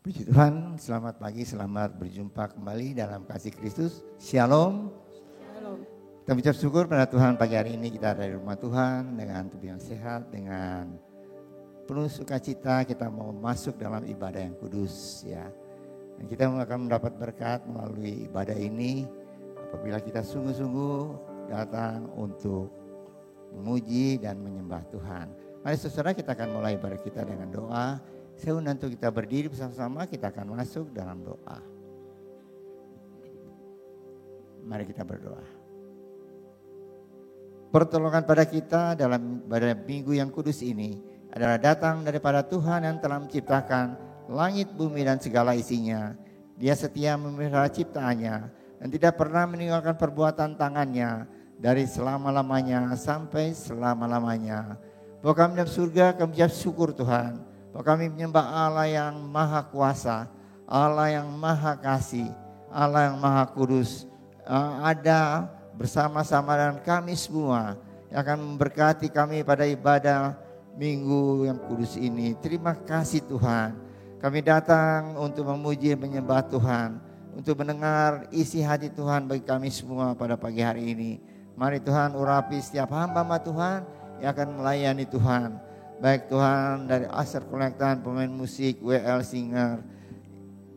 Puji Tuhan, selamat pagi, selamat berjumpa kembali dalam kasih Kristus. Shalom. Shalom. Kita ucap syukur pada Tuhan pagi hari ini kita ada di rumah Tuhan dengan tubuh yang sehat, dengan penuh sukacita kita mau masuk dalam ibadah yang kudus ya. Dan kita akan mendapat berkat melalui ibadah ini apabila kita sungguh-sungguh datang untuk memuji dan menyembah Tuhan. Mari saudara kita akan mulai ibadah kita dengan doa. Saya undang untuk kita berdiri bersama-sama, kita akan masuk dalam doa. Mari kita berdoa. Pertolongan pada kita pada minggu yang kudus ini adalah datang daripada Tuhan yang telah menciptakan langit, bumi dan segala isinya. Dia setia memelihara ciptaannya dan tidak pernah meninggalkan perbuatan tangannya dari selama-lamanya sampai selama-lamanya. Bahwa kami dalam surga kami ucap syukur Tuhan. Bahwa kami menyembah Allah yang maha kuasa, Allah yang maha kasih, Allah yang maha kudus. Ada bersama-sama dengan kami semua yang akan memberkati kami pada ibadah minggu yang kudus ini. Terima kasih Tuhan. Kami datang untuk memuji menyembah Tuhan, untuk mendengar isi hati Tuhan bagi kami semua pada pagi hari ini. Mari Tuhan urapi setiap hamba Tuhan yang akan melayani Tuhan. Baik Tuhan dari Aser Kolektan, pemain musik, WL Singer,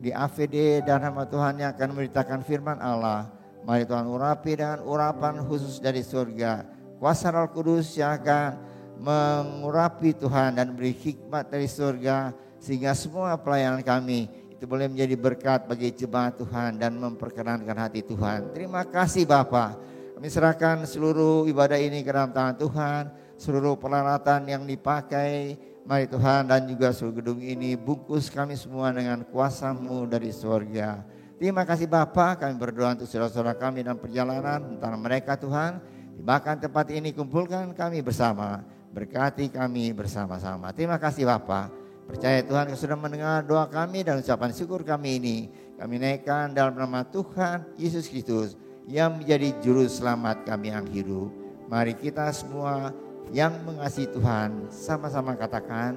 di AVD dan hamba Tuhan yang akan memberitakan firman Allah. Mari Tuhan urapi dengan urapan khusus dari surga. Kuasa Roh Kudus yang akan mengurapi Tuhan dan beri hikmat dari surga. Sehingga semua pelayanan kami itu boleh menjadi berkat bagi jemaat Tuhan dan memperkenankan hati Tuhan. Terima kasih Bapa. Kami serahkan seluruh ibadah ini ke dalam tangan Tuhan. Seluruh peralatan yang dipakai, mari Tuhan, dan juga seluruh gedung ini bungkus kami semua dengan kuasa-Mu dari surga. Terima kasih Bapa, kami berdoa untuk saudara-saudara kami dalam perjalanan, antara mereka Tuhan, bahkan tempat ini kumpulkan kami bersama, berkati kami bersama-sama. Terima kasih Bapa, percaya Tuhan Kau sudah mendengar doa kami dan ucapan syukur kami ini. Kami naikkan dalam nama Tuhan Yesus Kristus yang menjadi juru selamat kami yang hidup. Mari kita semua yang mengasihi Tuhan sama-sama katakan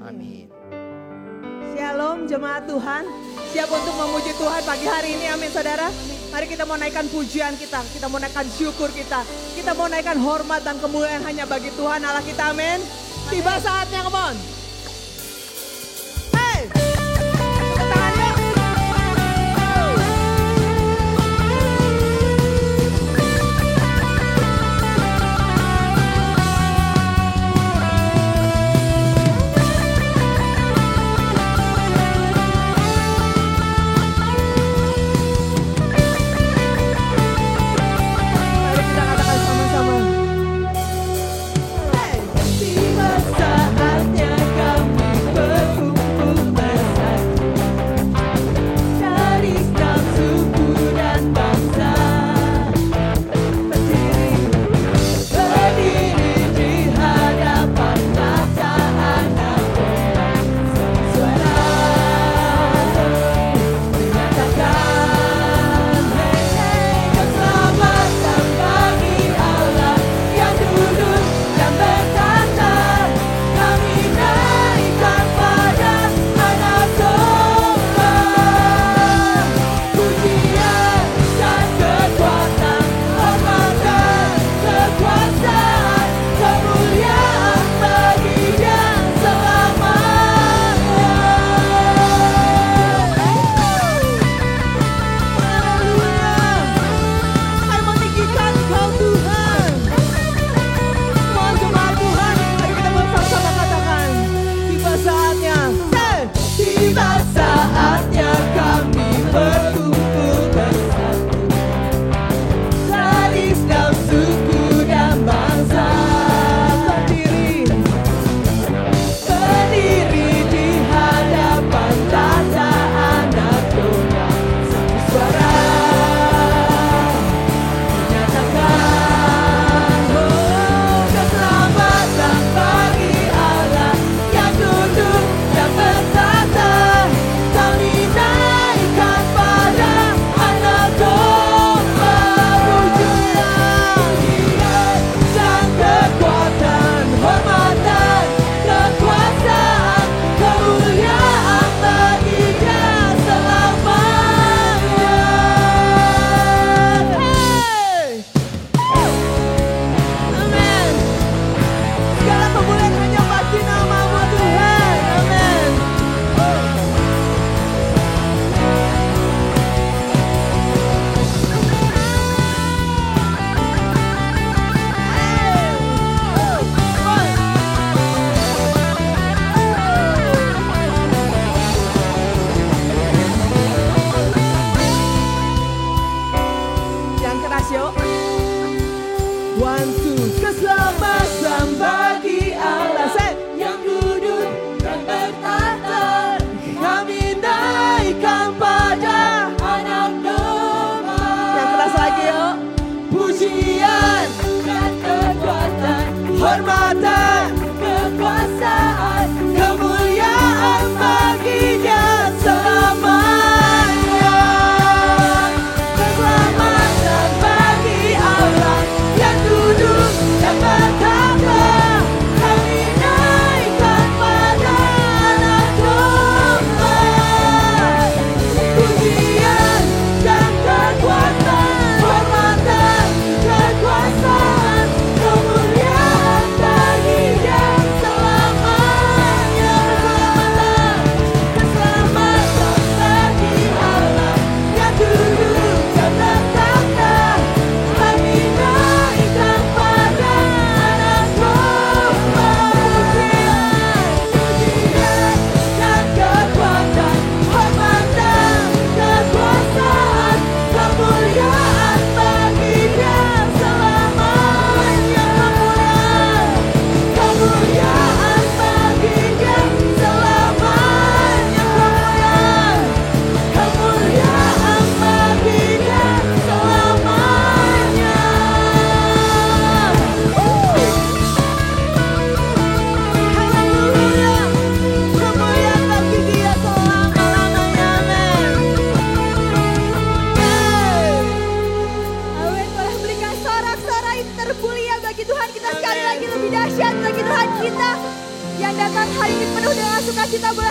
amin. Shalom jemaat Tuhan. Siap untuk memuji Tuhan pagi hari ini, amin saudara. Mari kita mau naikkan pujian kita mau naikkan syukur kita mau naikkan hormat dan kemuliaan hanya bagi Tuhan Allah kita, amin. Tiba saatnya, come on. Hey, tepuk tangan yuk.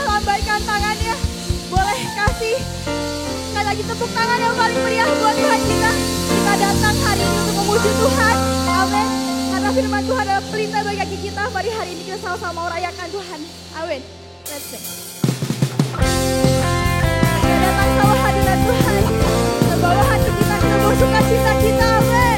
lambaikan tangannya. Boleh kasih sekali lagi tepuk tangan yang paling meriah buat Tuhan kita. Kita datang hari ini untuk memuji Tuhan. Amin. Karena firman Tuhan adalah pelita bagi kita. Mari hari ini kita sama-sama merayakan Tuhan. Amin. Let's sing. Kita datang sama hadirat Tuhan. Terbawa hati kita bawa sukacita kita. Amin.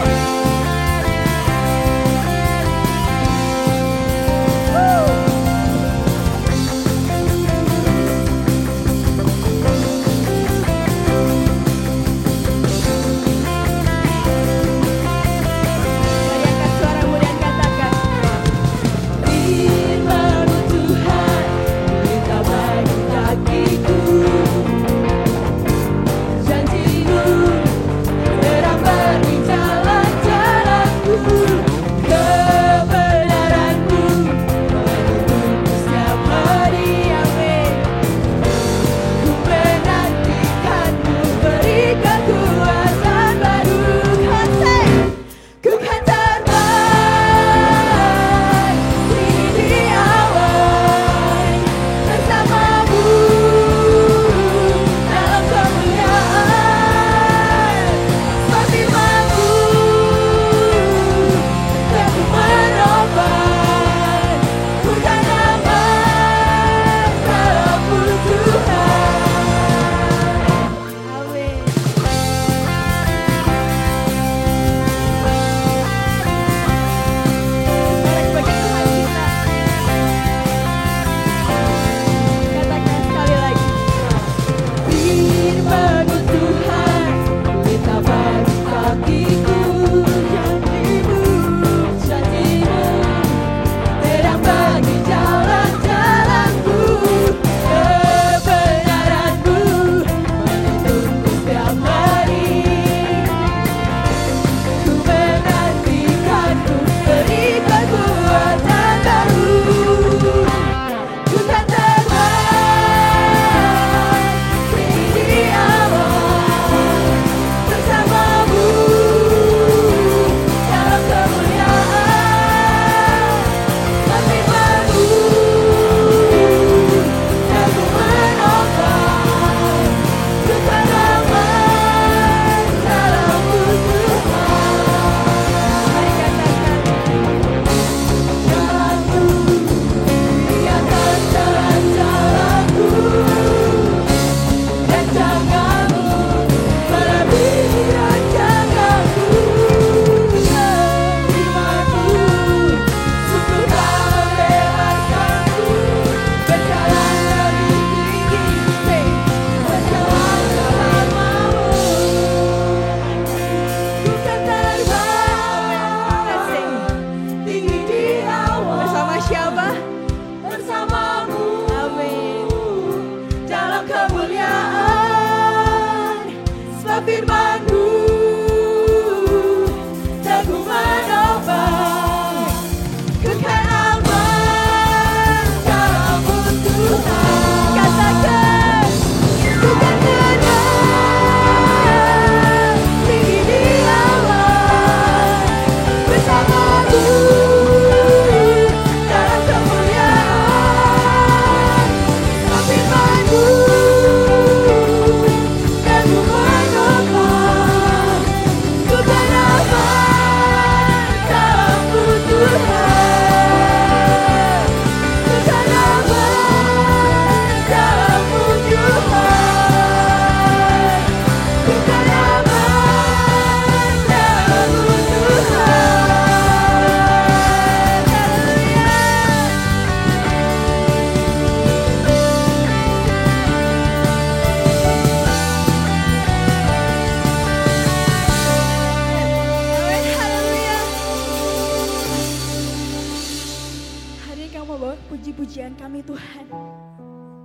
puji-pujian kami Tuhan.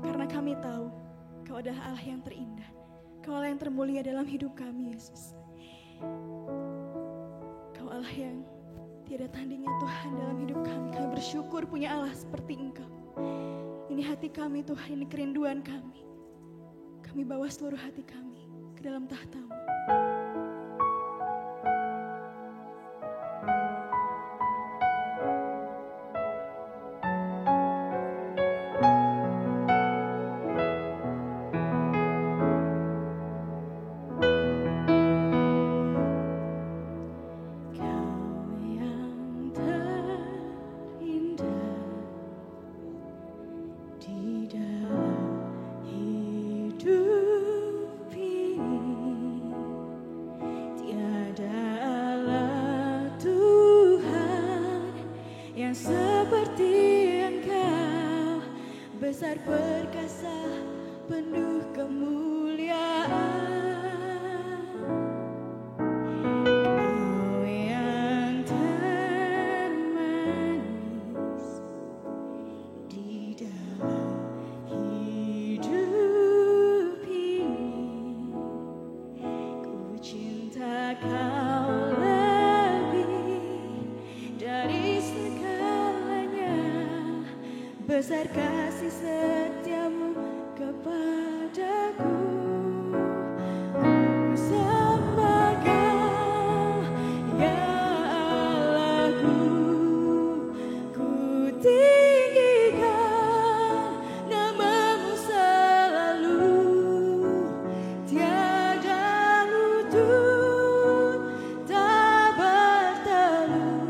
Karena kami tahu Kau adalah Allah yang terindah. Kau Allah yang termulia dalam hidup kami, Yesus. Kau Allah yang tiada tandingnya Tuhan dalam hidup kami. Kami bersyukur punya Allah seperti Engkau. Ini hati kami Tuhan, ini kerinduan kami. Kami bawa seluruh hati kami ke dalam tahta-Mu. besar perkasa, penuh kemuliaan. Kau yang termanis di dalam hidup ini, ku cinta Kau lebih dari segalanya. Besar kasih setiamu kepadaku. Ku sembah Kau, ya Allahku. Ku tinggikan nama-Mu selalu. Tiada lutut tak bertelut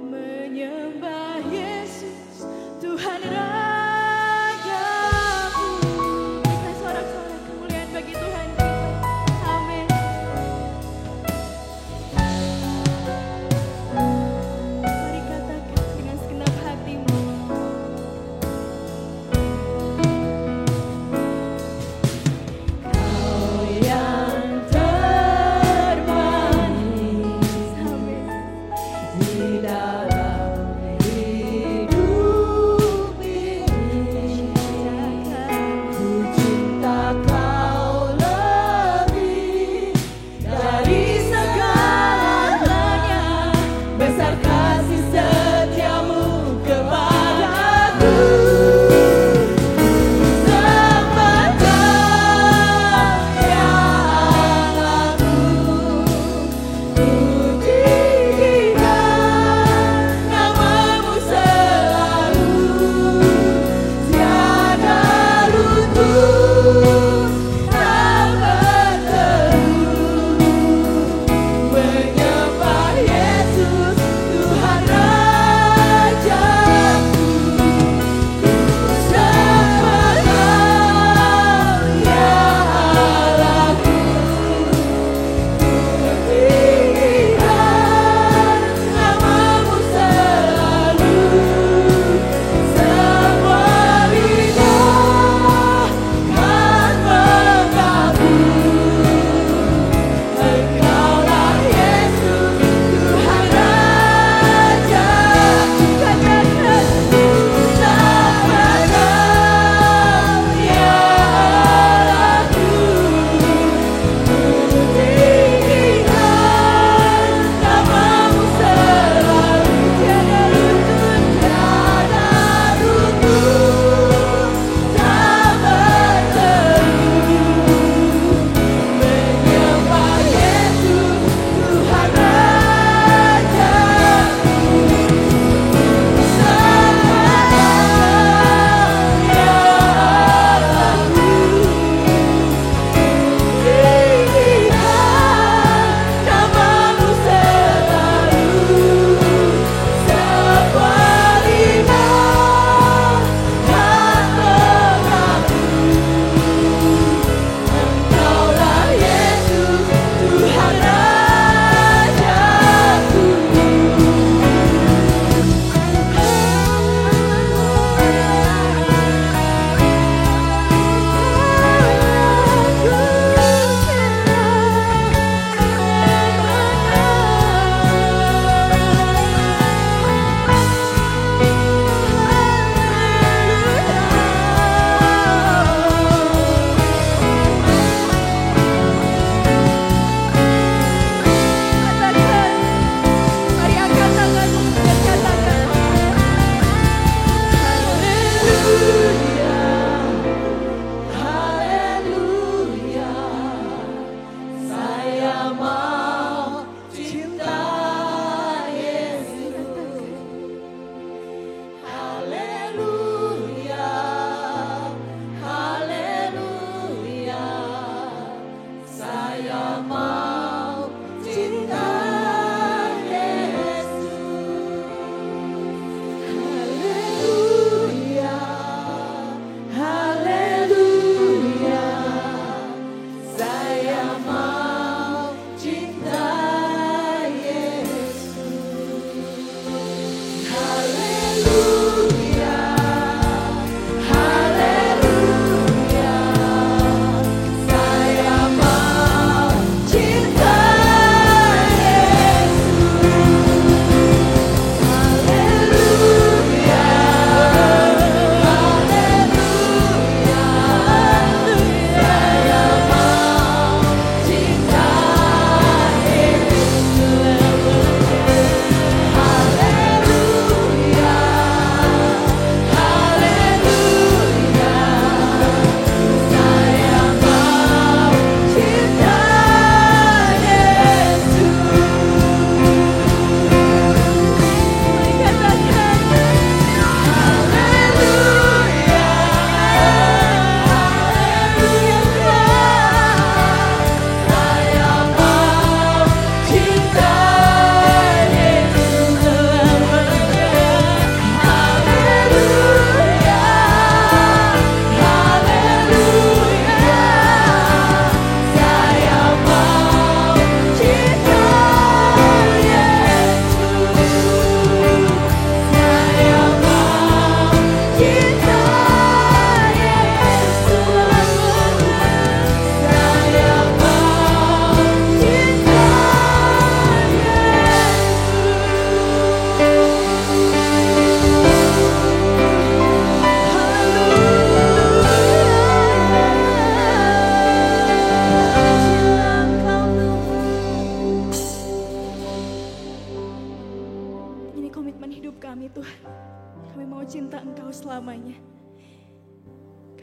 menyembah Yesus Tuhan Raja.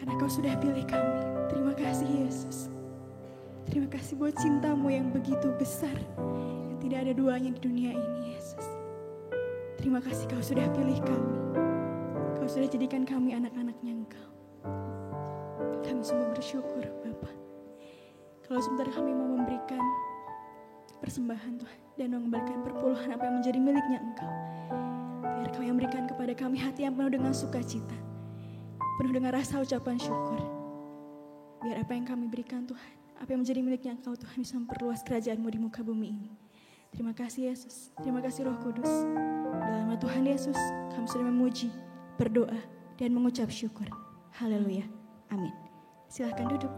karena Kau sudah pilih kami. Terima kasih Yesus. Terima kasih buat cinta-Mu yang begitu besar, yang tidak ada duanya di dunia ini Yesus. Terima kasih Kau sudah pilih kami. Kau sudah jadikan kami anak-anak-Nya Engkau. Kami semua bersyukur Bapa. Kalau sebentar kami mau memberikan persembahan Tuhan dan mengembalikan perpuluhan apa yang menjadi miliknya Engkau. Biar Kau yang berikan kepada kami hati yang penuh dengan sukacita, penuh dengan rasa ucapan syukur. Biar apa yang kami berikan Tuhan, apa yang menjadi miliknya Engkau Tuhan, bisa memperluas kerajaan-Mu di muka bumi ini. Terima kasih Yesus, terima kasih Roh Kudus. Dalam nama Tuhan Yesus, kami sudah memuji, berdoa, dan mengucap syukur. Haleluya, amin. Silahkan duduk.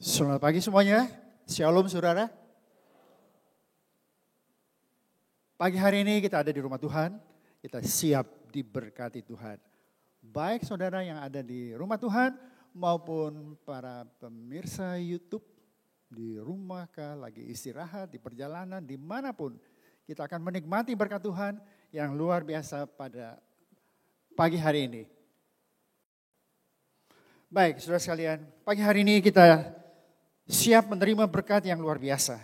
Selamat pagi semuanya. Shalom saudara. Pagi hari ini kita ada di rumah Tuhan. Kita siap diberkati Tuhan. Baik saudara yang ada di rumah Tuhan maupun para pemirsa YouTube di rumah kah, lagi istirahat, di perjalanan, dimanapun. Kita akan menikmati berkat Tuhan yang luar biasa pada pagi hari ini. Baik saudara sekalian, pagi hari ini kita siap menerima berkat yang luar biasa.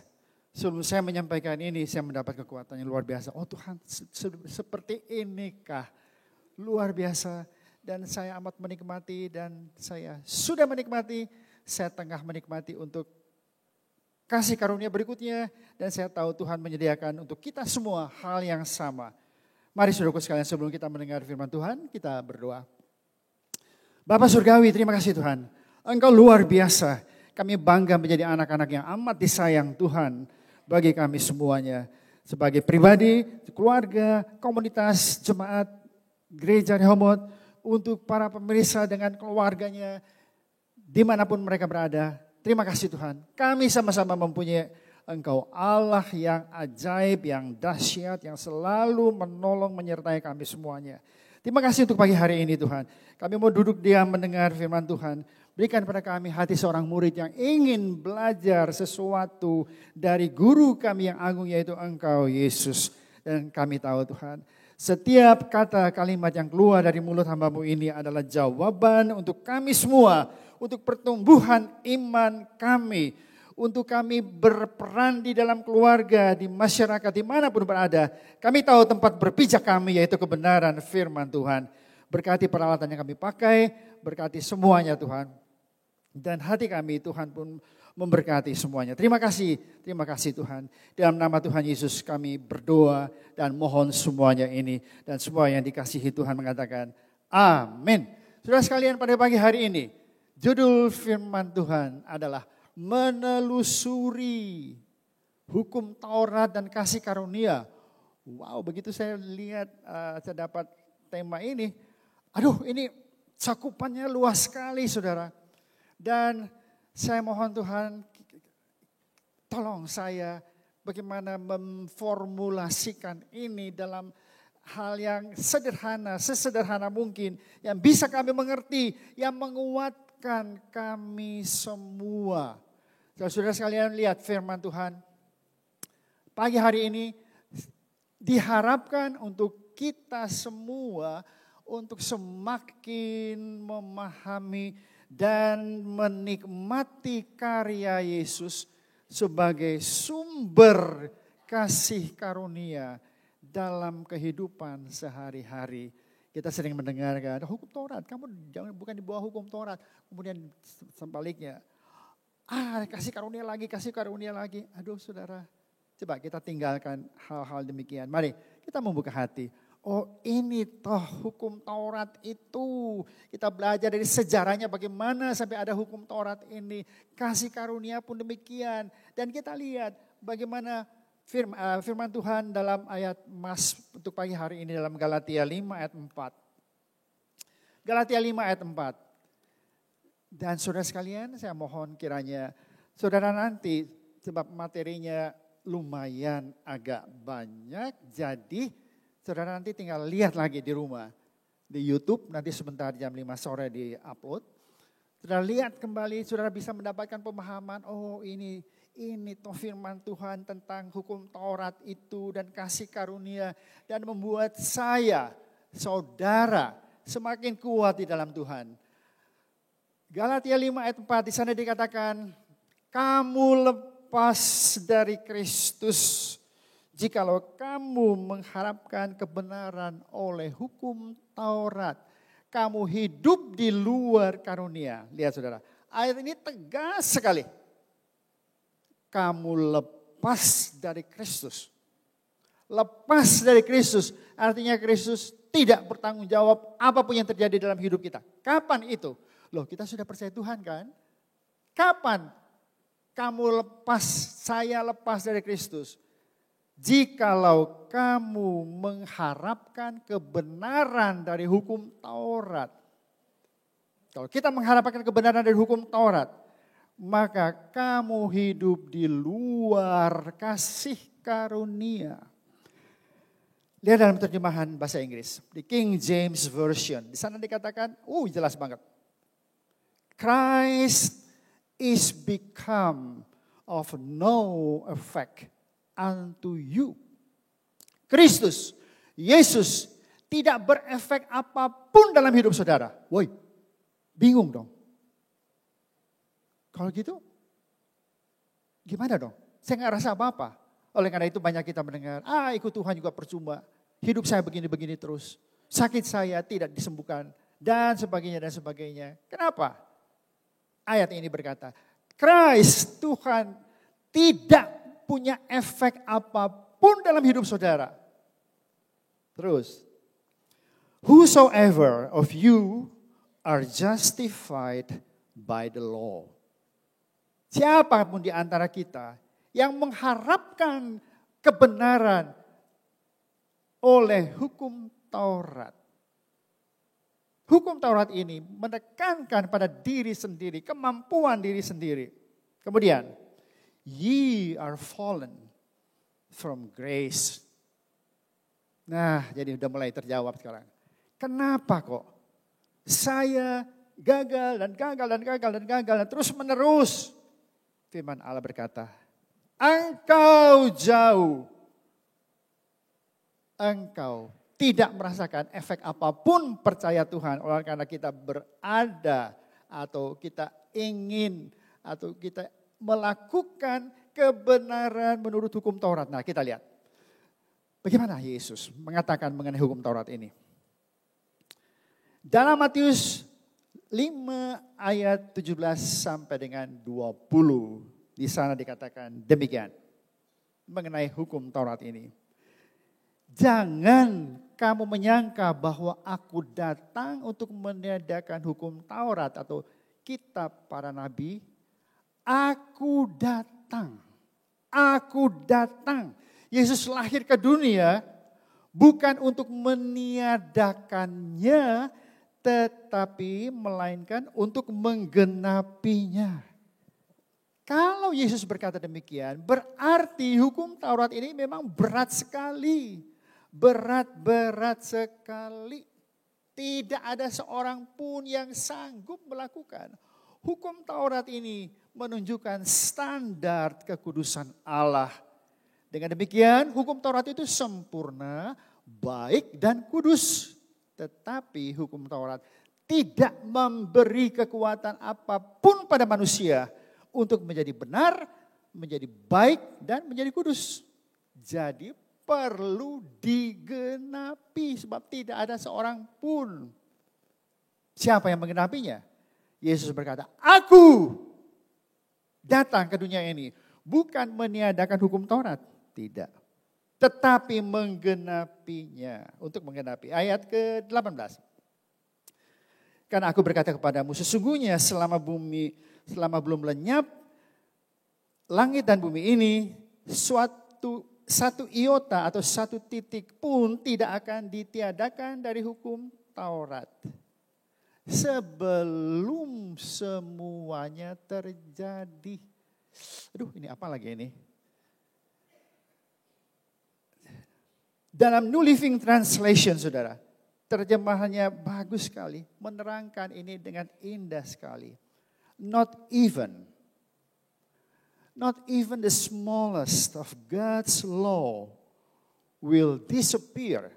Sebelum saya menyampaikan ini, saya mendapat kekuatan yang luar biasa. Oh Tuhan, seperti inikah luar biasa. Dan saya amat menikmati dan saya sudah menikmati. Saya tengah menikmati untuk kasih karunia berikutnya. Dan saya tahu Tuhan menyediakan untuk kita semua hal yang sama. Mari saudaraku sekalian, sebelum kita mendengar firman Tuhan, kita berdoa. Bapak Surgawi, terima kasih Tuhan. Engkau luar biasa. Kami bangga menjadi anak-anak yang amat disayang Tuhan bagi kami semuanya. Sebagai pribadi, keluarga, komunitas, jemaat, gereja Rehoboth, untuk para pemirsa dengan keluarganya, dimanapun mereka berada. Terima kasih Tuhan. Kami sama-sama mempunyai Engkau Allah yang ajaib, yang dahsyat, yang selalu menolong menyertai kami semuanya. Terima kasih untuk pagi hari ini Tuhan. Kami mau duduk diam mendengar firman Tuhan. Berikan pada kami hati seorang murid yang ingin belajar sesuatu dari guru kami yang agung yaitu Engkau Yesus. Dan kami tahu Tuhan, setiap kata kalimat yang keluar dari mulut hamba-Mu ini adalah jawaban untuk kami semua. Untuk pertumbuhan iman kami. Untuk kami berperan di dalam keluarga, di masyarakat, dimanapun berada. Kami tahu tempat berpijak kami yaitu kebenaran firman Tuhan. Berkati peralatan yang kami pakai, berkati semuanya Tuhan. Dan hati kami Tuhan pun memberkati semuanya. Terima kasih Tuhan. Dalam nama Tuhan Yesus kami berdoa dan mohon semuanya ini. Dan semua yang dikasihi Tuhan mengatakan amin. Saudara sekalian, pada pagi hari ini judul firman Tuhan adalah menelusuri hukum Taurat dan kasih karunia. Wow, begitu saya lihat, saya dapat tema ini. Aduh, ini cakupannya luas sekali saudara. Dan saya mohon Tuhan, tolong saya bagaimana memformulasikan ini dalam hal yang sederhana, sesederhana mungkin. Yang bisa kami mengerti, yang menguatkan kami semua. Saudara sekalian lihat firman Tuhan. Pagi hari ini diharapkan untuk kita semua untuk semakin memahami dan menikmati karya Yesus sebagai sumber kasih karunia dalam kehidupan sehari-hari. Kita sering mendengarkan hukum Taurat, kamu jangan bukan di bawah hukum Taurat. Kemudian sebaliknya, kasih karunia lagi. Aduh saudara, coba kita tinggalkan hal-hal demikian. Mari kita membuka hati. Oh ini toh hukum Taurat itu. Kita belajar dari sejarahnya bagaimana sampai ada hukum Taurat ini. Kasih karunia pun demikian. Dan kita lihat bagaimana firman Tuhan dalam ayat mas untuk pagi hari ini dalam Galatia 5 ayat 4. Galatia 5 ayat 4. Dan saudara sekalian saya mohon kiranya saudara nanti sebab materinya lumayan agak banyak jadi saudara nanti tinggal lihat lagi di rumah. Di YouTube nanti sebentar jam 5 sore di upload. Saudara lihat kembali, saudara bisa mendapatkan pemahaman. Oh ini toh firman Tuhan tentang hukum Taurat itu dan kasih karunia. Dan membuat saya, saudara semakin kuat di dalam Tuhan. Galatia 5 ayat 4 di sana dikatakan. Kamu lepas dari Kristus. Jikalau kamu mengharapkan kebenaran oleh hukum Taurat, kamu hidup di luar karunia. Lihat saudara, ayat ini tegas sekali. Kamu lepas dari Kristus. Lepas dari Kristus, artinya Kristus tidak bertanggung jawab apapun yang terjadi dalam hidup kita. Kapan itu? Loh kita sudah percaya Tuhan kan? Kapan kamu lepas, saya lepas dari Kristus? Jikalau kamu mengharapkan kebenaran dari hukum Taurat. Kalau kita mengharapkan kebenaran dari hukum Taurat. maka kamu hidup di luar kasih karunia. Lihat dalam terjemahan bahasa Inggris, di King James Version. Di sana dikatakan, jelas banget. Christ is become of no effect unto you. Kristus, Yesus tidak berefek apapun dalam hidup saudara. Woi, bingung dong. Kalau gitu, gimana dong? Saya nggak rasa apa-apa. Oleh karena itu banyak kita mendengar, ikut Tuhan juga percuma. Hidup saya begini-begini terus. Sakit saya tidak disembuhkan. Dan sebagainya, dan sebagainya. Kenapa? Ayat ini berkata, Christ, Tuhan tidak punya efek apapun dalam hidup saudara. Terus, whosoever of you are justified by the law. Siapapun di antara kita yang mengharapkan kebenaran oleh hukum Taurat. Hukum Taurat ini menekankan pada diri sendiri, kemampuan diri sendiri. Kemudian, ye are fallen from grace. Nah, jadi udah mulai terjawab sekarang. Kenapa kok saya gagal dan gagal dan gagal dan gagal dan terus menerus? Firman Allah berkata, engkau jauh. Engkau tidak merasakan efek apapun percaya Tuhan. Oleh karena kita berada atau kita ingin atau kita melakukan kebenaran menurut hukum Taurat. Nah, kita lihat. Bagaimana Yesus mengatakan mengenai hukum Taurat ini. Dalam Matius 5 ayat 17 sampai dengan 20. Di sana dikatakan demikian. Mengenai hukum Taurat ini. Jangan kamu menyangka bahwa aku datang untuk meniadakan hukum Taurat atau kitab para nabi. Aku datang. Aku datang. Yesus lahir ke dunia bukan untuk meniadakannya, tetapi melainkan untuk menggenapinya. Kalau Yesus berkata demikian, berarti hukum Taurat ini memang berat sekali. Berat sekali. Tidak ada seorang pun yang sanggup melakukan. Hukum Taurat ini menunjukkan standar kekudusan Allah. Dengan demikian hukum Taurat itu sempurna, baik dan kudus. Tetapi hukum Taurat tidak memberi kekuatan apapun pada manusia untuk menjadi benar, menjadi baik dan menjadi kudus. Jadi perlu digenapi sebab tidak ada seorang pun. Siapa yang menggenapinya? Yesus berkata, aku datang ke dunia ini bukan meniadakan hukum Taurat. Tidak. Tetapi menggenapinya. Untuk menggenapi. Ayat ke-18. Karena aku berkata kepadamu, sesungguhnya selama belum lenyap langit dan bumi ini, satu iota atau satu titik pun tidak akan ditiadakan dari hukum Taurat. Sebelum semuanya terjadi. Aduh, ini apa lagi ini? Dalam New Living Translation, saudara, terjemahannya bagus sekali, menerangkan ini dengan indah sekali. Not even the smallest of God's law will disappear.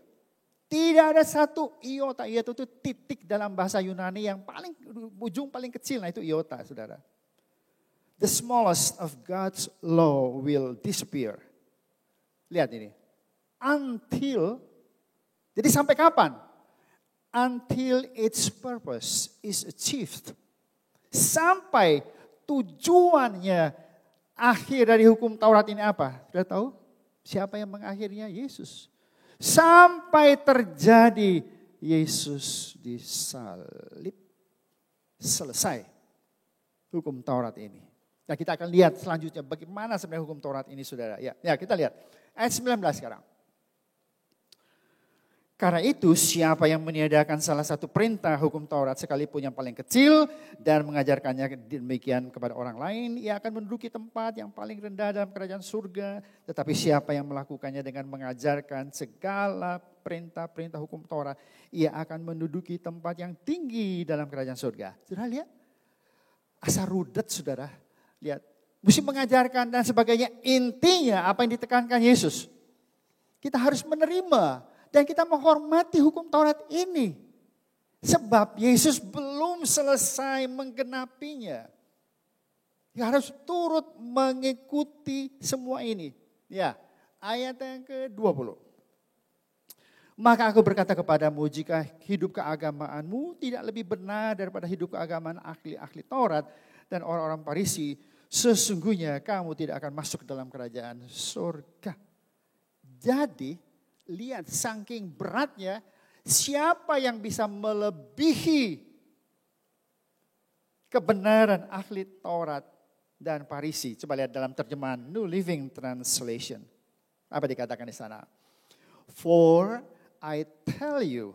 Tidak ada satu iota, iota itu titik dalam bahasa Yunani yang paling ujung paling kecil, nah itu iota, saudara. The smallest of God's law will disappear. Lihat ini. Until, jadi sampai kapan? Until its purpose is achieved. Sampai tujuannya akhir dari hukum Taurat ini apa? Sudah tahu? Siapa yang mengakhirinya? Yesus. Sampai terjadi Yesus disalib. Selesai hukum Taurat ini. Nah, kita akan lihat selanjutnya bagaimana sebenarnya hukum Taurat ini, saudara. Ya kita lihat. Ayat 19 sekarang. Karena itu siapa yang meniadakan salah satu perintah hukum Taurat sekalipun yang paling kecil dan mengajarkannya demikian kepada orang lain, ia akan menduduki tempat yang paling rendah dalam kerajaan surga. Tetapi siapa yang melakukannya dengan mengajarkan segala perintah-perintah hukum Taurat, ia akan menduduki tempat yang tinggi dalam kerajaan surga. Saudara lihat, asal rudet saudara, lihat. Mesti mengajarkan dan sebagainya, intinya apa yang ditekankan Yesus. Kita harus menerima. Dan kita menghormati hukum Taurat ini. Sebab Yesus belum selesai menggenapinya. Dia harus turut mengikuti semua ini. Ya, ayat yang ke-20. Maka aku berkata kepadamu, jika hidup keagamaanmu tidak lebih benar daripada hidup keagamaan ahli-ahli Taurat dan orang-orang Farisi, sesungguhnya kamu tidak akan masuk dalam kerajaan surga. Jadi, lihat saking beratnya, siapa yang bisa melebihi kebenaran ahli Taurat dan Farisi? Coba lihat dalam terjemahan New Living Translation. Apa dikatakan di sana? For I tell you,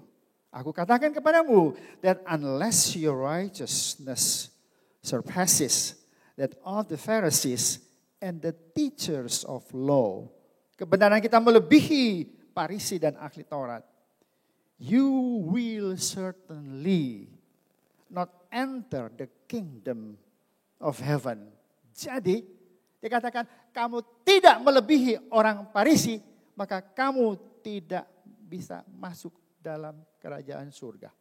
aku katakan kepadamu, that unless your righteousness surpasses that of the Pharisees and the teachers of law, kebenaran kita melebihi Farisi dan ahli Taurat, you will certainly not enter the kingdom of heaven. Jadi, dikatakan kamu tidak melebihi orang Farisi, maka kamu tidak bisa masuk dalam kerajaan surga.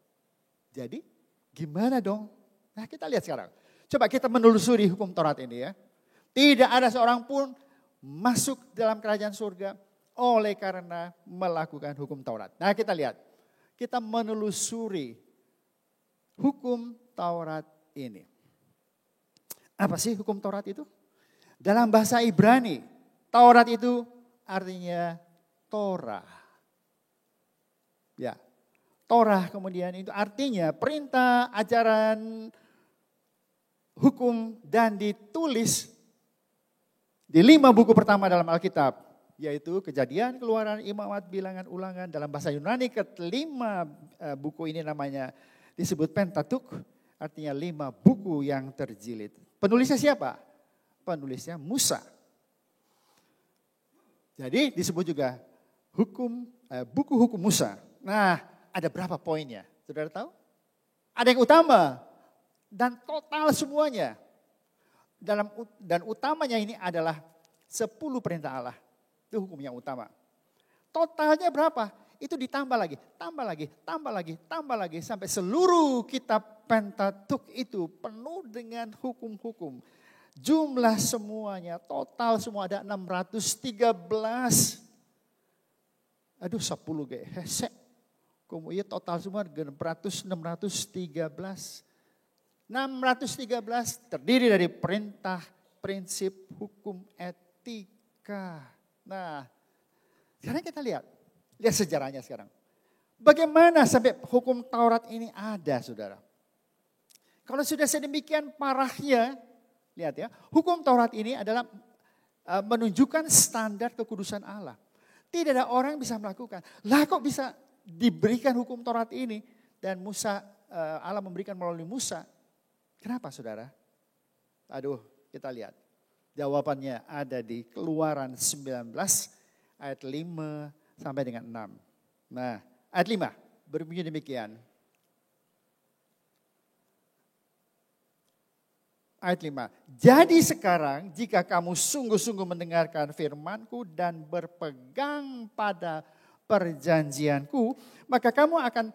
Jadi, gimana dong? Nah, kita lihat sekarang. Coba kita menelusuri hukum Taurat ini ya. Tidak ada seorang pun masuk dalam kerajaan surga oleh karena melakukan hukum Taurat. Nah kita lihat, kita menelusuri hukum Taurat ini. Apa sih hukum Taurat itu? Dalam bahasa Ibrani, Taurat itu artinya Torah. Ya, Torah kemudian itu artinya perintah, ajaran, hukum dan ditulis di 5 buku pertama dalam Alkitab. Yaitu Kejadian, Keluaran, Imamat, Bilangan, Ulangan. Dalam bahasa Yunani kelima buku ini namanya disebut Pentateuch. Artinya 5 buku yang terjilid. Penulisnya siapa? Penulisnya Musa. Jadi disebut juga buku hukum Musa. Nah ada berapa poinnya? Saudara tahu? Ada yang utama dan total semuanya. Dan utamanya ini adalah 10 perintah Allah. Itu hukum yang utama. Totalnya berapa? Itu ditambah lagi, tambah lagi. Sampai seluruh kitab Pentateuch itu penuh dengan hukum-hukum. Jumlah semuanya, total semua ada 613. Aduh 10 kayak hesek. Kemudian total semua 613. 613 terdiri dari perintah, prinsip, hukum, etika. Nah, sekarang kita lihat sejarahnya sekarang. Bagaimana sampai hukum Taurat ini ada, saudara? Kalau sudah sedemikian parahnya, lihat ya, hukum Taurat ini adalah menunjukkan standar kekudusan Allah. Tidak ada orang yang bisa melakukan. Lah kok bisa diberikan hukum Taurat ini dan Allah memberikan melalui Musa? Kenapa, saudara? Aduh, kita lihat. Jawabannya ada di Keluaran 19 ayat 5 sampai dengan 6. Nah, ayat 5 berbunyi demikian. Ayat 5. Jadi sekarang jika kamu sungguh-sungguh mendengarkan firman-Ku dan berpegang pada perjanjian-Ku, maka kamu akan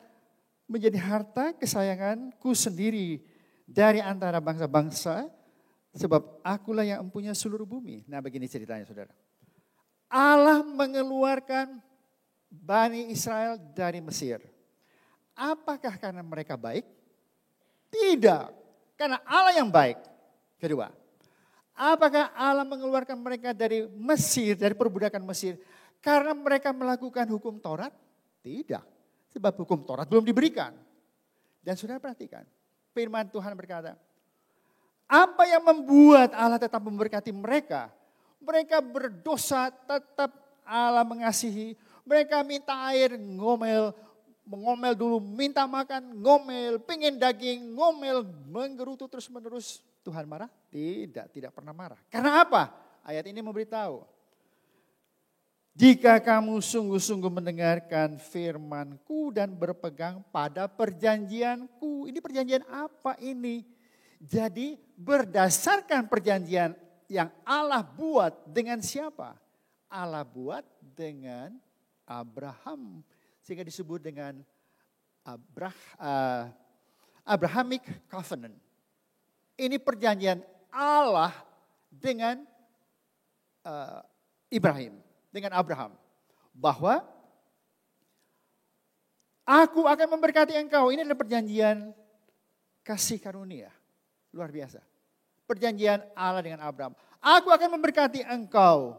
menjadi harta kesayangan-Ku sendiri dari antara bangsa-bangsa, sebab akulah yang mempunyai seluruh bumi. Nah begini ceritanya, saudara. Allah mengeluarkan Bani Israel dari Mesir. Apakah karena mereka baik? Tidak. Karena Allah yang baik. Kedua, apakah Allah mengeluarkan mereka dari Mesir, dari perbudakan Mesir, karena mereka melakukan hukum Taurat? Tidak. Sebab hukum Taurat belum diberikan. Dan saudara perhatikan, firman Tuhan berkata, apa yang membuat Allah tetap memberkati mereka? Mereka berdosa, tetap Allah mengasihi. Mereka minta air, ngomel, mengomel dulu, minta makan, ngomel, pengen daging, ngomel, menggerutu terus menerus. Tuhan marah? Tidak pernah marah. Karena apa? Ayat ini memberitahu. Jika kamu sungguh-sungguh mendengarkan firman-Ku dan berpegang pada perjanjian-Ku. Ini perjanjian apa ini? Jadi berdasarkan perjanjian yang Allah buat dengan siapa? Allah buat dengan Abraham. Sehingga disebut dengan Abrahamic Covenant. Ini perjanjian Allah dengan Ibrahim, dengan Abraham. Bahwa aku akan memberkati engkau. Ini adalah perjanjian kasih karunia. Luar biasa. Perjanjian Allah dengan Abraham. Aku akan memberkati engkau,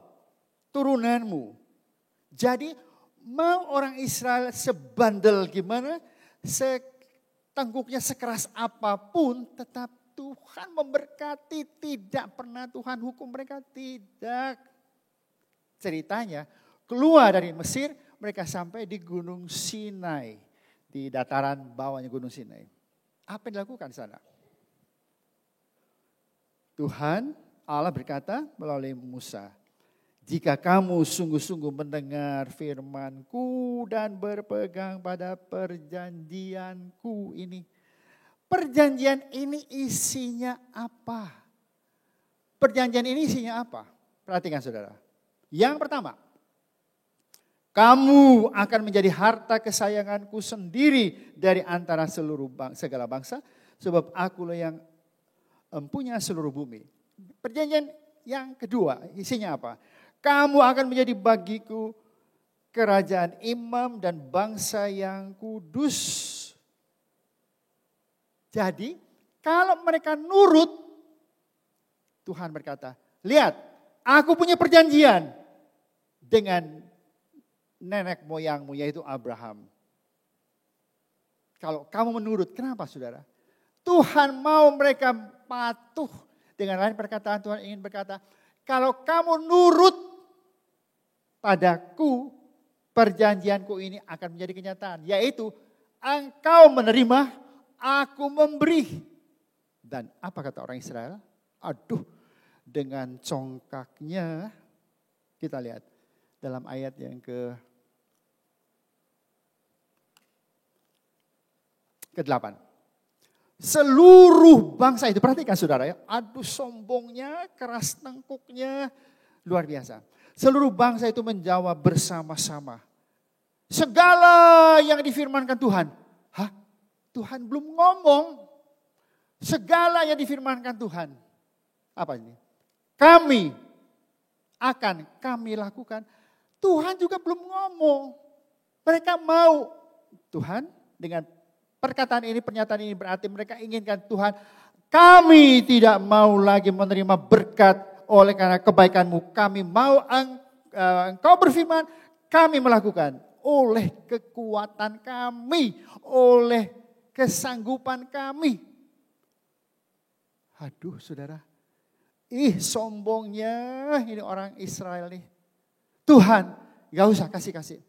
turunanmu. Jadi mau orang Israel sebandel gimana, setangguknya sekeras apapun, tetap Tuhan memberkati. Tidak pernah Tuhan hukum mereka, tidak. Ceritanya keluar dari Mesir, mereka sampai di Gunung Sinai. Di dataran bawahnya Gunung Sinai. Apa yang dilakukan di sana? Tuhan Allah berkata melalui Musa, jika kamu sungguh-sungguh mendengar firman-Ku dan berpegang pada perjanjian-Ku ini. Perjanjian ini isinya apa? Perjanjian ini isinya apa? Perhatikan saudara. Yang pertama, kamu akan menjadi harta kesayangan-Ku sendiri dari antara segala bangsa. Sebab Akulah yang empunya seluruh bumi. Perjanjian yang kedua isinya apa? Kamu akan menjadi bagiku kerajaan imam dan bangsa yang kudus. Jadi kalau mereka nurut, Tuhan berkata, lihat aku punya perjanjian dengan nenek moyangmu yaitu Abraham. Kalau kamu menurut, kenapa saudara? Tuhan mau mereka patuh. Dengan lain perkataan Tuhan ingin berkata, kalau kamu nurut padaku, perjanjianku ini akan menjadi kenyataan. Yaitu engkau menerima, aku memberi. Dan apa kata orang Israel? Aduh, dengan congkaknya, kita lihat dalam ayat yang ke-8. Seluruh bangsa itu, perhatikan saudara ya, aduh sombongnya, keras tengkuknya, luar biasa. Seluruh bangsa itu menjawab bersama-sama. Segala yang difirmankan Tuhan. Hah? Tuhan belum ngomong. Segala yang difirmankan Tuhan. Apa ini? Kami lakukan. Tuhan juga belum ngomong. Mereka mau. Tuhan dengan perkataan ini, pernyataan ini berarti mereka inginkan Tuhan. Kami tidak mau lagi menerima berkat oleh karena kebaikan-Mu. Kami mau Engkau berfirman, kami melakukan oleh kekuatan kami, oleh kesanggupan kami. Aduh saudara, sombongnya ini orang Israel nih. Tuhan, gak usah kasih-kasih.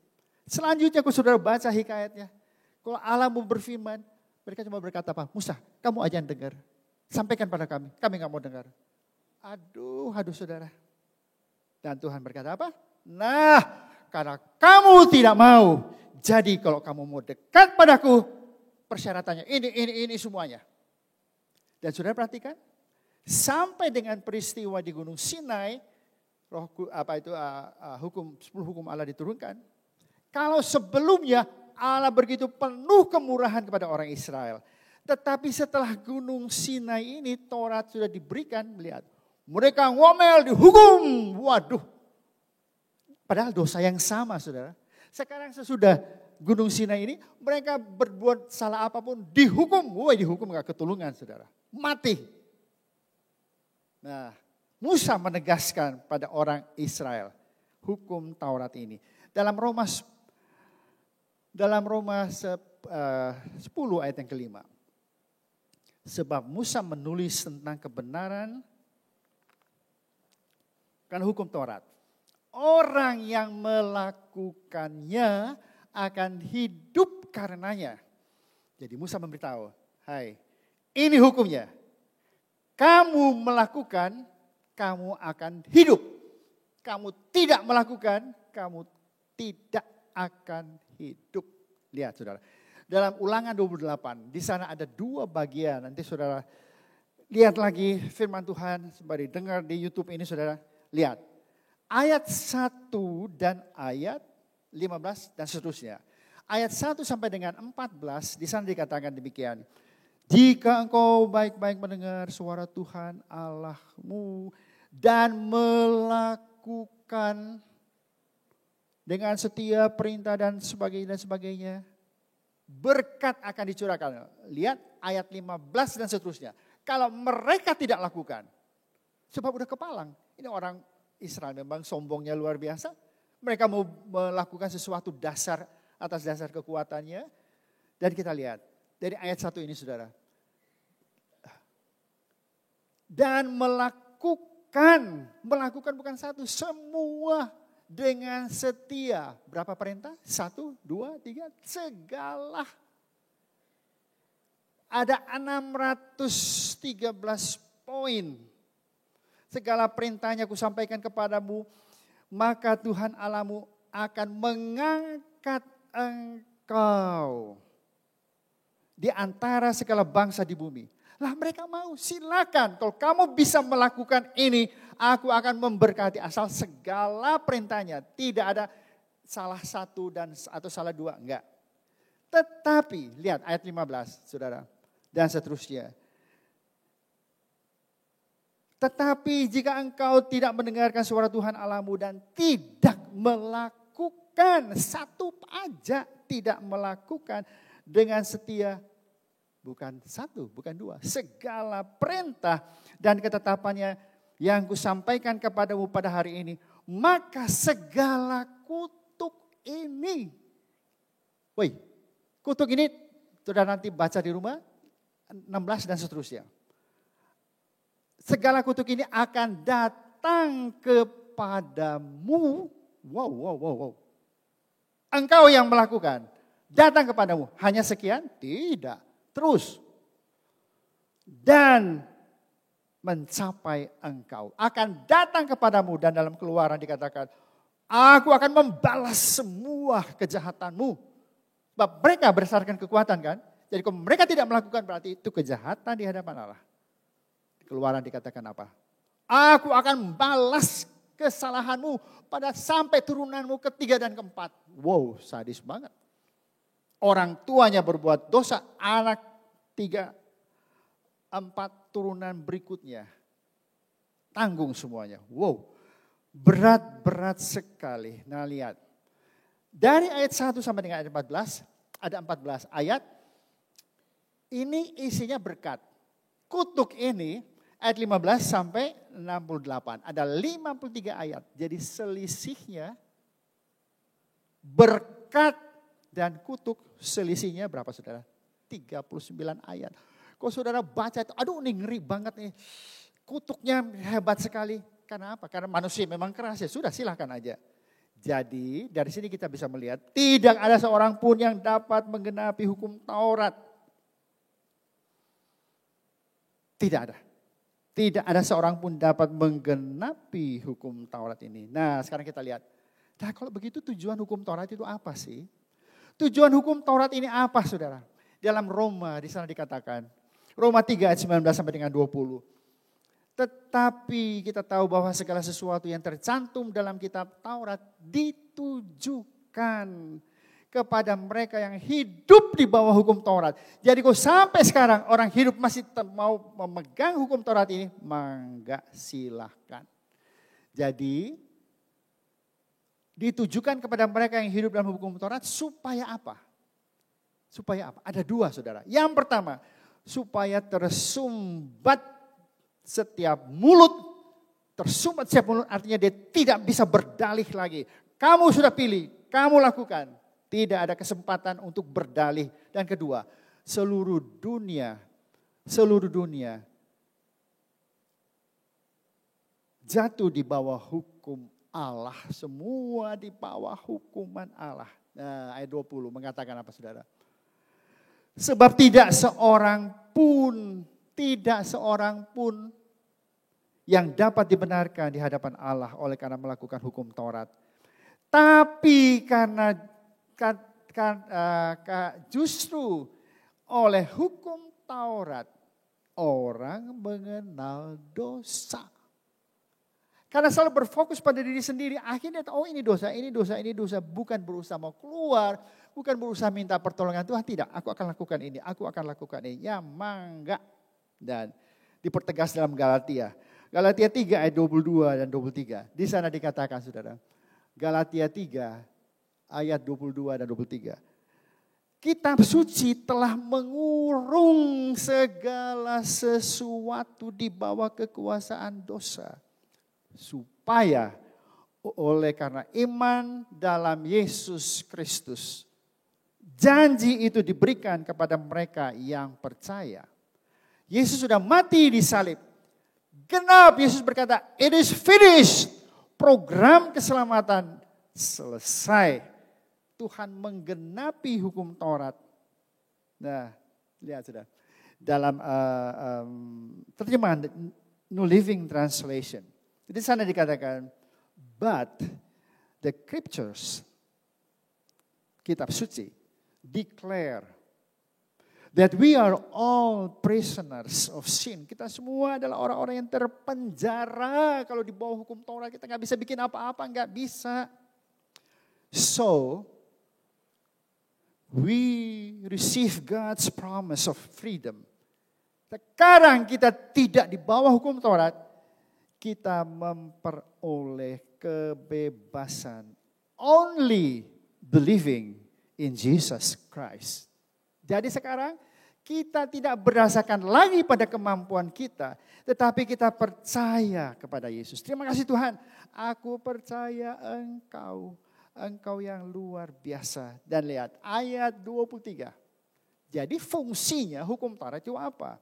Selanjutnya aku saudara baca hikayatnya. Kalau Allah mau berfirman, mereka cuma berkata apa? Musa, kamu aja yang dengar. Sampaikan pada kami gak mau dengar. Aduh saudara. Dan Tuhan berkata apa? Nah, karena kamu tidak mau. Jadi kalau kamu mau dekat padaku, persyaratannya ini semuanya. Dan saudara perhatikan, sampai dengan peristiwa di Gunung Sinai, 10 hukum Allah diturunkan. Kalau sebelumnya Allah begitu penuh kemurahan kepada orang Israel. Tetapi setelah Gunung Sinai ini, Taurat sudah diberikan, lihat. Mereka ngomel, dihukum. Waduh. Padahal dosa yang sama saudara. Sekarang sesudah Gunung Sinai ini, mereka berbuat salah apapun, dihukum. Dihukum gak ketulungan saudara. Mati. Nah, Musa menegaskan pada orang Israel hukum Taurat ini. Dalam Roma 10 ayat yang ke-5. Sebab Musa menulis tentang kebenaran, kan hukum Taurat. orang yang melakukannya akan hidup karenanya. Jadi Musa memberitahu, hai, ini hukumnya. Kamu melakukan, kamu akan hidup. Kamu tidak melakukan, kamu tidak akan hidup. Lihat saudara, dalam Ulangan 28, di sana ada 2 bagian. Nanti saudara lihat lagi firman Tuhan, sembari dengar di YouTube ini saudara, lihat. Ayat 1 dan ayat 15 dan seterusnya. Ayat 1 sampai dengan 14 di sana dikatakan demikian. Jika engkau baik-baik mendengar suara Tuhan Allahmu dan melakukan dengan setia perintah dan sebagainya, berkat akan dicurahkan. Lihat ayat 15 dan seterusnya. Kalau mereka tidak lakukan, sebab udah kepalang. Ini orang Israel memang sombongnya luar biasa. Mereka mau melakukan sesuatu dasar atas dasar kekuatannya. Dan kita lihat dari ayat 1 ini saudara. Dan melakukan bukan satu, semua dengan setia. Berapa perintah? 1, 2, 3, segala. Ada 613 poin. Segala perintahnya aku sampaikan kepadamu, maka Tuhan Allahmu akan mengangkat engkau di antara segala bangsa di bumi. Lah mereka mau, silakan. Kalau kamu bisa melakukan ini, aku akan memberkati. Asal segala perintahnya, tidak ada salah satu atau salah 2, enggak. Tetapi, lihat ayat 15 saudara, dan seterusnya. Tetapi jika engkau tidak mendengarkan suara Tuhan Allahmu dan tidak melakukan, satu aja tidak melakukan dengan setia, bukan 1, bukan 2, segala perintah dan ketetapannya yang kusampaikan kepadamu pada hari ini, maka segala kutuk ini. Woi, kutuk ini sudah nanti baca di rumah, 16 dan seterusnya. Segala kutuk ini akan datang kepadamu. Wow. Engkau yang melakukan. Datang kepadamu. Hanya sekian? Tidak. Terus. Dan mencapai engkau. Akan datang kepadamu. Dan dalam Keluaran dikatakan, aku akan membalas semua kejahatanmu. Sebab mereka berdasarkan kekuatan kan. Jadi kalau mereka tidak melakukan berarti itu kejahatan di hadapan Allah. Keluaran dikatakan apa? Aku akan balas kesalahanmu pada sampai turunanmu ketiga dan keempat. Wow, sadis banget. Orang tuanya berbuat dosa, anak 3, 4 turunan berikutnya. Tanggung semuanya. Wow, berat sekali. Nah lihat, dari ayat 1 sampai dengan ayat 14, ada 14 ayat. Ini isinya berkat. Kutuk ini ayat 15 sampai 68. Ada 53 ayat. Jadi selisihnya berkat dan kutuk selisihnya berapa saudara? 39 ayat. Kalau saudara baca itu, aduh ini ngeri banget nih. Kutuknya hebat sekali. Karena apa? Karena manusia memang keras ya. Sudah silahkan aja. Jadi dari sini kita bisa melihat tidak ada seorang pun yang dapat menggenapi hukum Taurat. Tidak ada. Tidak ada seorang pun dapat menggenapi hukum Taurat ini. Nah sekarang kita lihat. Nah kalau begitu tujuan hukum Taurat itu apa sih? Tujuan hukum Taurat ini apa saudara? Dalam Roma di sana dikatakan. Roma 3 ayat 19 sampai dengan 20. Tetapi kita tahu bahwa segala sesuatu yang tercantum dalam kitab Taurat ditujukan kepada mereka yang hidup di bawah hukum Taurat. Jadi kalau sampai sekarang orang hidup masih mau memegang hukum Taurat ini, mangga silahkan. Jadi ditujukan kepada mereka yang hidup dalam hukum Taurat supaya apa? Supaya apa? Ada 2 saudara. Yang pertama, supaya tersumbat setiap mulut. Tersumbat setiap mulut artinya dia tidak bisa berdalih lagi. Kamu sudah pilih, kamu lakukan. Tidak ada kesempatan untuk berdalih. Dan kedua, seluruh dunia jatuh di bawah hukum Allah, semua di bawah hukuman Allah. Nah, ayat 20 mengatakan apa saudara? Sebab tidak seorang pun yang dapat dibenarkan di hadapan Allah oleh karena melakukan hukum Taurat. Tapi karena justru oleh hukum Taurat orang mengenal dosa. Karena selalu berfokus pada diri sendiri, akhirnya ini dosa, bukan berusaha mau keluar, bukan berusaha minta pertolongan Tuhan, tidak, aku akan lakukan ini, ya mangga. Dan dipertegas dalam Galatia 3 ayat 22 dan 23. Di sana dikatakan saudara, Galatia 3 ayat 22 dan 23. Kitab suci telah mengurung segala sesuatu di bawah kekuasaan dosa. Supaya oleh karena iman dalam Yesus Kristus, janji itu diberikan kepada mereka yang percaya. Yesus sudah mati di salib. Genap, Yesus berkata, it is finished. Program keselamatan selesai. Tuhan menggenapi hukum Taurat. Nah, lihat sudah. Dalam terjemahan New Living Translation. Di sana dikatakan, but the scriptures, kitab suci, declare that we are all prisoners of sin. Kita semua adalah orang-orang yang terpenjara. Kalau di bawah hukum Taurat kita nggak bisa bikin apa-apa, nggak bisa. So, we receive God's promise of freedom. Sekarang kita tidak di bawah hukum Taurat, kita memperoleh kebebasan only believing in Jesus Christ. Jadi sekarang kita tidak berdasarkan lagi pada kemampuan kita, tetapi kita percaya kepada Yesus. Terima kasih Tuhan, aku percaya Engkau yang luar biasa. Dan lihat ayat 23. Jadi fungsinya hukum Taurat itu apa?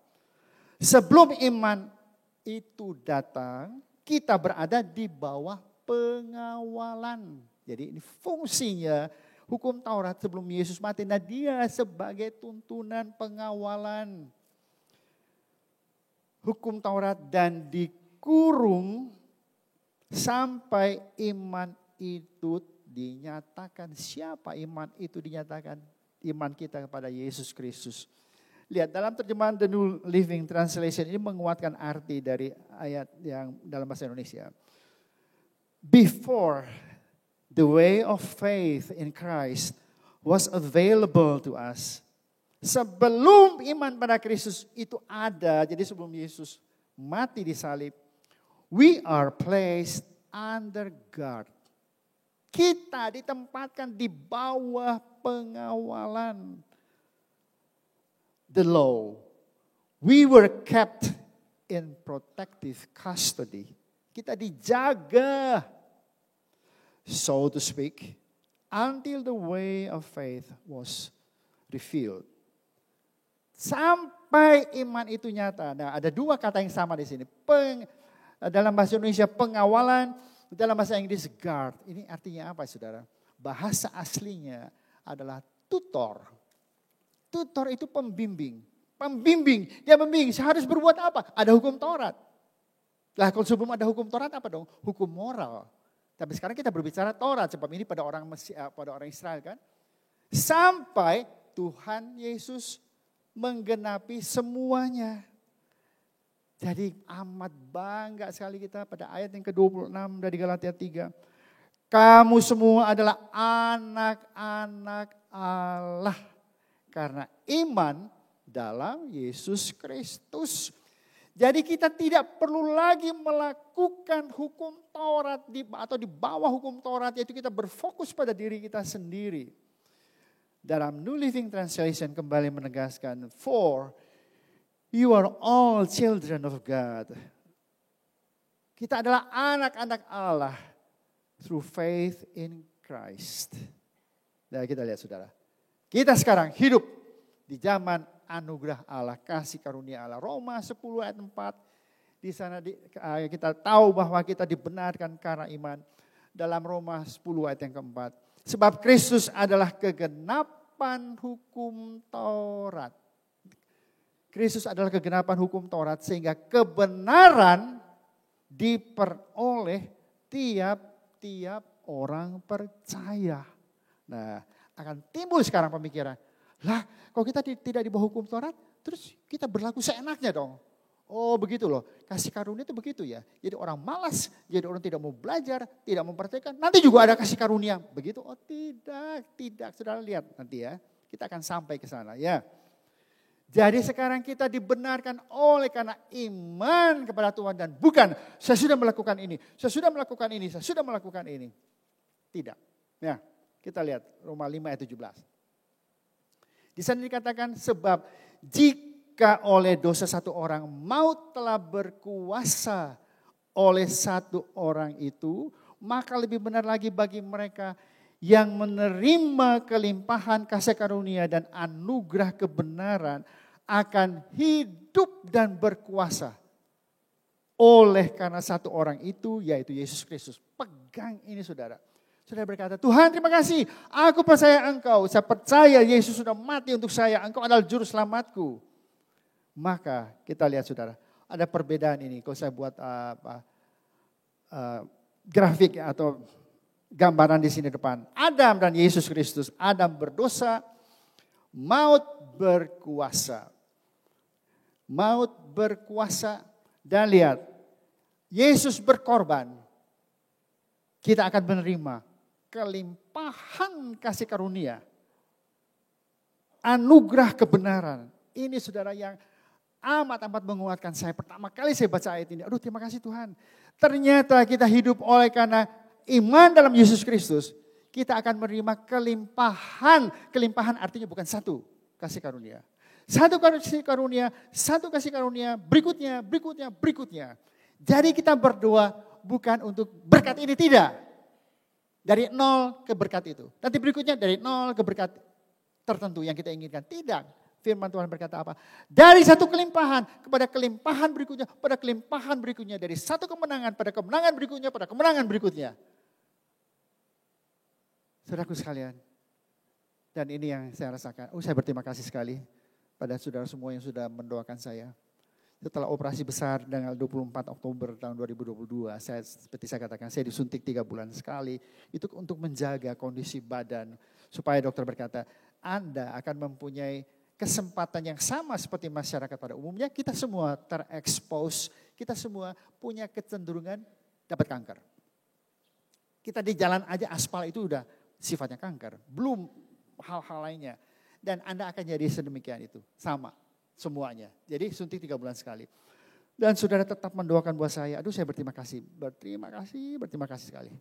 Sebelum iman itu datang, kita berada di bawah pengawalan. Jadi ini fungsinya hukum Taurat sebelum Yesus mati. Nah dia sebagai tuntunan pengawalan. Hukum Taurat dan dikurung sampai iman itu dinyatakan. Siapa iman itu dinyatakan? Iman kita kepada Yesus Kristus. Lihat dalam terjemahan The New Living Translation ini menguatkan arti dari ayat yang dalam bahasa Indonesia. Before the way of faith in Christ was available to us. Sebelum iman pada Kristus itu ada, jadi sebelum Yesus mati di salib, we are placed under guard. Kita ditempatkan di bawah pengawalan. The law, we were kept in protective custody. Kita dijaga, so to speak, until the way of faith was revealed. Sampai iman itu nyata. Nah, ada dua kata yang sama di sini. Dalam bahasa Indonesia pengawalan, dalam bahasa Inggris guard. Ini artinya apa, saudara? Bahasa aslinya adalah tutor. Tutor itu pembimbing. Dia membimbing. Saya harus berbuat apa? Ada hukum Taurat. Lah kalau sebelum ada hukum Taurat apa dong? Hukum moral. Tapi sekarang kita berbicara Taurat. Sebab ini pada orang Israel kan. Sampai Tuhan Yesus menggenapi semuanya. Jadi amat bangga sekali kita pada ayat yang ke-26 dari Galatia 3. Kamu semua adalah anak-anak Allah. Karena iman dalam Yesus Kristus. Jadi kita tidak perlu lagi melakukan hukum Taurat atau di bawah hukum Taurat. Yaitu kita berfokus pada diri kita sendiri. Dalam New Living Translation kembali menegaskan. For you are all children of God. Kita adalah anak-anak Allah. Through faith in Christ. Nah kita lihat saudara. Kita sekarang hidup di zaman anugerah Allah, kasih karunia Allah. Roma 10 ayat 4, di sana kita tahu bahwa kita dibenarkan karena iman. dalam Roma 10 ayat yang keempat. Sebab Kristus adalah kegenapan hukum Taurat. Kristus adalah kegenapan hukum Taurat sehingga kebenaran diperoleh tiap-tiap orang percaya. Nah, akan timbul sekarang pemikiran, lah kalau kita tidak di bawah hukum Taurat, terus kita berlaku seenaknya dong. Oh begitu loh, kasih karunia itu begitu ya. Jadi orang malas, jadi orang tidak mau belajar, tidak memperhatikan, nanti juga ada kasih karunia. Begitu? Oh tidak. Saudara lihat nanti ya, kita akan sampai ke sana ya. Jadi sekarang kita dibenarkan oleh karena iman kepada Tuhan dan bukan saya sudah melakukan ini, saya sudah melakukan ini, saya sudah melakukan ini. Tidak. Ya, kita lihat Roma 5 ayat 17. Di sana dikatakan sebab jika oleh dosa satu orang maut telah berkuasa oleh satu orang itu, maka lebih benar lagi bagi mereka yang menerima kelimpahan kasih karunia dan anugerah kebenaran akan hidup dan berkuasa oleh karena satu orang itu yaitu Yesus Kristus. Pegang ini saudara. Saudara berkata, Tuhan terima kasih, aku percaya Engkau, saya percaya Yesus sudah mati untuk saya, Engkau adalah juru selamatku. Maka kita lihat saudara, ada perbedaan ini. Kalau saya buat grafik atau gambaran di sini depan. Adam dan Yesus Kristus. Adam berdosa, maut berkuasa. Maut berkuasa dan lihat, Yesus berkorban. Kita akan menerima kelimpahan kasih karunia. Anugerah kebenaran. Ini saudara yang amat menguatkan saya. Pertama kali saya baca ayat ini. Aduh terima kasih Tuhan. Ternyata kita hidup oleh karena iman dalam Yesus Kristus. Kita akan menerima kelimpahan. Kelimpahan artinya bukan satu kasih karunia. Satu kasih karunia, berikutnya. Jadi kita berdoa bukan untuk berkat ini, tidak. Dari nol ke berkat itu. Nanti berikutnya dari nol ke berkat tertentu yang kita inginkan. Tidak. Firman Tuhan berkata apa? Dari satu kelimpahan kepada kelimpahan berikutnya, pada kelimpahan berikutnya. Dari satu kemenangan pada kemenangan berikutnya, pada kemenangan berikutnya. Saudaraku sekalian. Dan ini yang saya rasakan. Saya berterima kasih sekali pada saudara semua yang sudah mendoakan saya. Setelah operasi besar tanggal 24 Oktober tahun 2022, seperti saya katakan, saya disuntik 3 bulan sekali. Itu untuk menjaga kondisi badan. Supaya dokter berkata, Anda akan mempunyai kesempatan yang sama seperti masyarakat pada umumnya. Kita semua terekspos, kita semua punya kecenderungan dapat kanker. Kita di jalan aja aspal itu udah sifatnya kanker. Belum hal-hal lainnya. Dan Anda akan jadi sedemikian itu. Sama semuanya. Jadi suntik 3 bulan sekali. Dan saudara tetap mendoakan buat saya. Aduh saya berterima kasih. Berterima kasih sekali.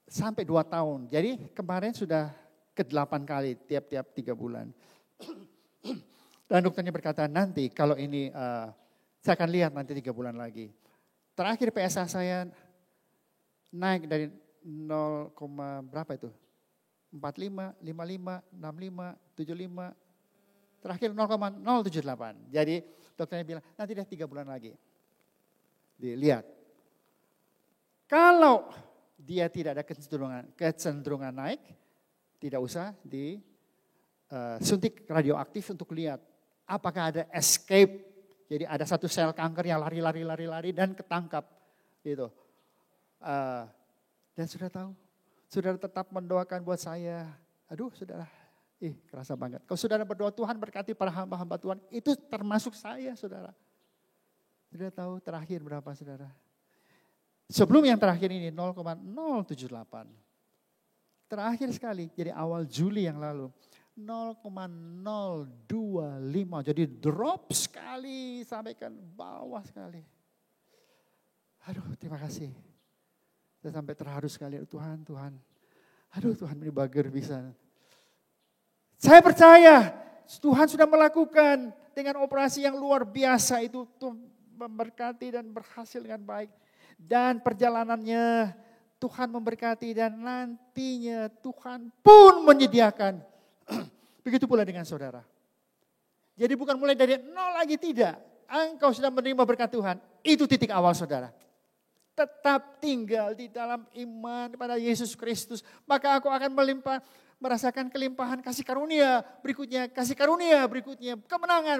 Sampai 2 tahun. Jadi kemarin sudah ke-8 kali tiap-tiap 3 bulan. Dan dokternya berkata nanti kalau ini saya akan lihat nanti 3 bulan lagi. Terakhir PSA saya naik dari 0, berapa itu? 45, 55, 65, 75, terakhir 0,078. Jadi dokternya bilang nanti dia 3 bulan lagi. Dilihat. Kalau dia tidak ada kecenderungan naik, tidak usah disuntik radioaktif untuk lihat apakah ada escape. Jadi ada satu sel kanker yang lari dan ketangkap. Gitu. Dan sudah tahu. Saudara tetap mendoakan buat saya. Aduh saudara, kerasa banget. Kalau saudara berdoa Tuhan berkati para hamba-hamba Tuhan, itu termasuk saya saudara. Saudara tahu terakhir berapa saudara? Sebelum yang terakhir ini 0,078. Terakhir sekali, jadi awal Juli yang lalu. 0,025, jadi drop sekali sampai ke bawah sekali. Aduh terima kasih. Saya sampai terharu sekali, Tuhan. Aduh Tuhan ini bager bisa. Saya percaya Tuhan sudah melakukan dengan operasi yang luar biasa itu memberkati dan berhasil dengan baik. Dan perjalanannya Tuhan memberkati dan nantinya Tuhan pun menyediakan. Begitu pula dengan saudara. Jadi bukan mulai dari nol lagi, tidak. Engkau sudah menerima berkat Tuhan, itu titik awal saudara. tetap tinggal di dalam iman pada Yesus Kristus, maka aku akan merasakan kelimpahan kasih karunia berikutnya, kasih karunia berikutnya, kemenangan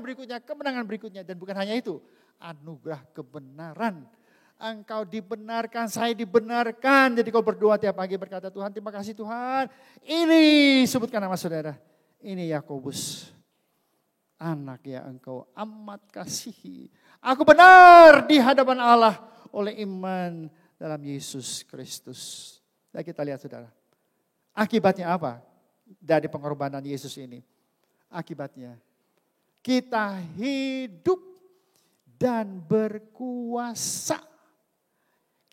berikutnya. Dan bukan hanya itu, anugerah kebenaran. Engkau dibenarkan, saya dibenarkan. Jadi kau berdoa tiap pagi berkata, Tuhan terima kasih Tuhan. Ini sebutkan nama saudara. Ini Yakobus, anak yang engkau amat kasihi. Aku benar di hadapan Allah oleh iman dalam Yesus Kristus. Nah, kita lihat saudara. Akibatnya apa dari pengorbanan Yesus ini? Akibatnya kita hidup dan berkuasa.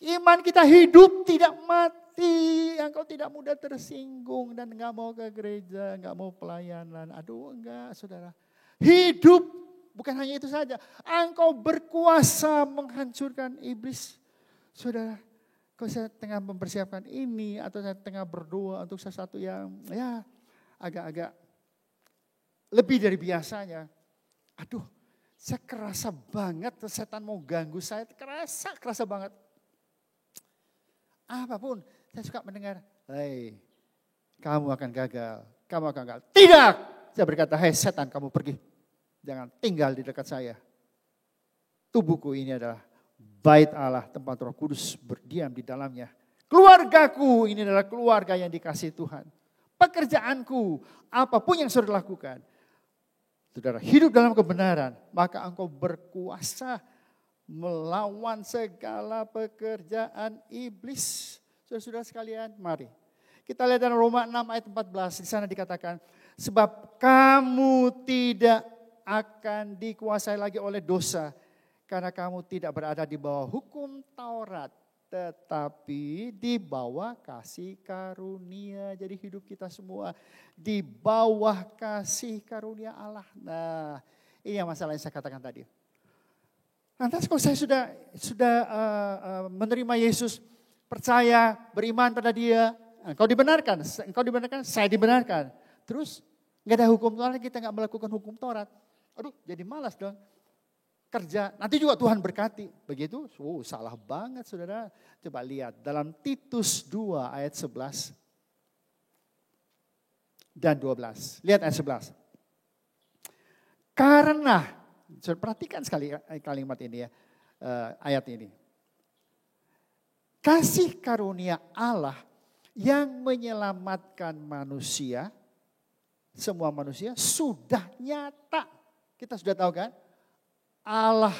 Iman kita hidup tidak mati. Engkau tidak mudah tersinggung dan enggak mau ke gereja, enggak mau pelayanan. Aduh enggak saudara. Hidup bukan hanya itu saja. Engkau berkuasa menghancurkan iblis. Saudara, kalau saya tengah mempersiapkan ini atau saya tengah berdoa untuk sesuatu yang ya agak-agak lebih dari biasanya. Aduh, saya kerasa banget setan mau ganggu saya. Kerasa banget. Apapun, saya suka mendengar, hei, kamu akan gagal, kamu akan gagal. Tidak! Saya berkata, hei setan kamu pergi. Jangan tinggal di dekat saya. Tubuhku ini adalah bait Allah, tempat Roh Kudus berdiam di dalamnya. Keluargaku ini adalah keluarga yang dikasihi Tuhan. Pekerjaanku, apapun yang saudara lakukan. Saudara hidup dalam kebenaran, maka engkau berkuasa melawan segala pekerjaan iblis. Saudara-saudara sekalian, mari. Kita lihat dalam Roma 6 ayat 14, di sana dikatakan, sebab kamu tidak akan dikuasai lagi oleh dosa, karena kamu tidak berada di bawah hukum Taurat, tetapi di bawah kasih karunia. Jadi hidup kita semua di bawah kasih karunia Allah. Nah, ini yang masalah yang saya katakan tadi. Lantas kalau saya sudah menerima Yesus, percaya, beriman pada Dia, engkau dibenarkan, saya dibenarkan. Terus nggak ada hukum Taurat, kita nggak melakukan hukum Taurat. Aduh, jadi malas dong kerja. Nanti juga Tuhan berkati. Begitu? Salah banget saudara. Coba lihat dalam Titus 2 ayat 11 dan 12. Lihat ayat 11. Karena perhatikan sekali kalimat ini ya, ayat ini. Kasih karunia Allah yang menyelamatkan manusia, semua manusia sudah nyata. Kita sudah tahu kan? Allah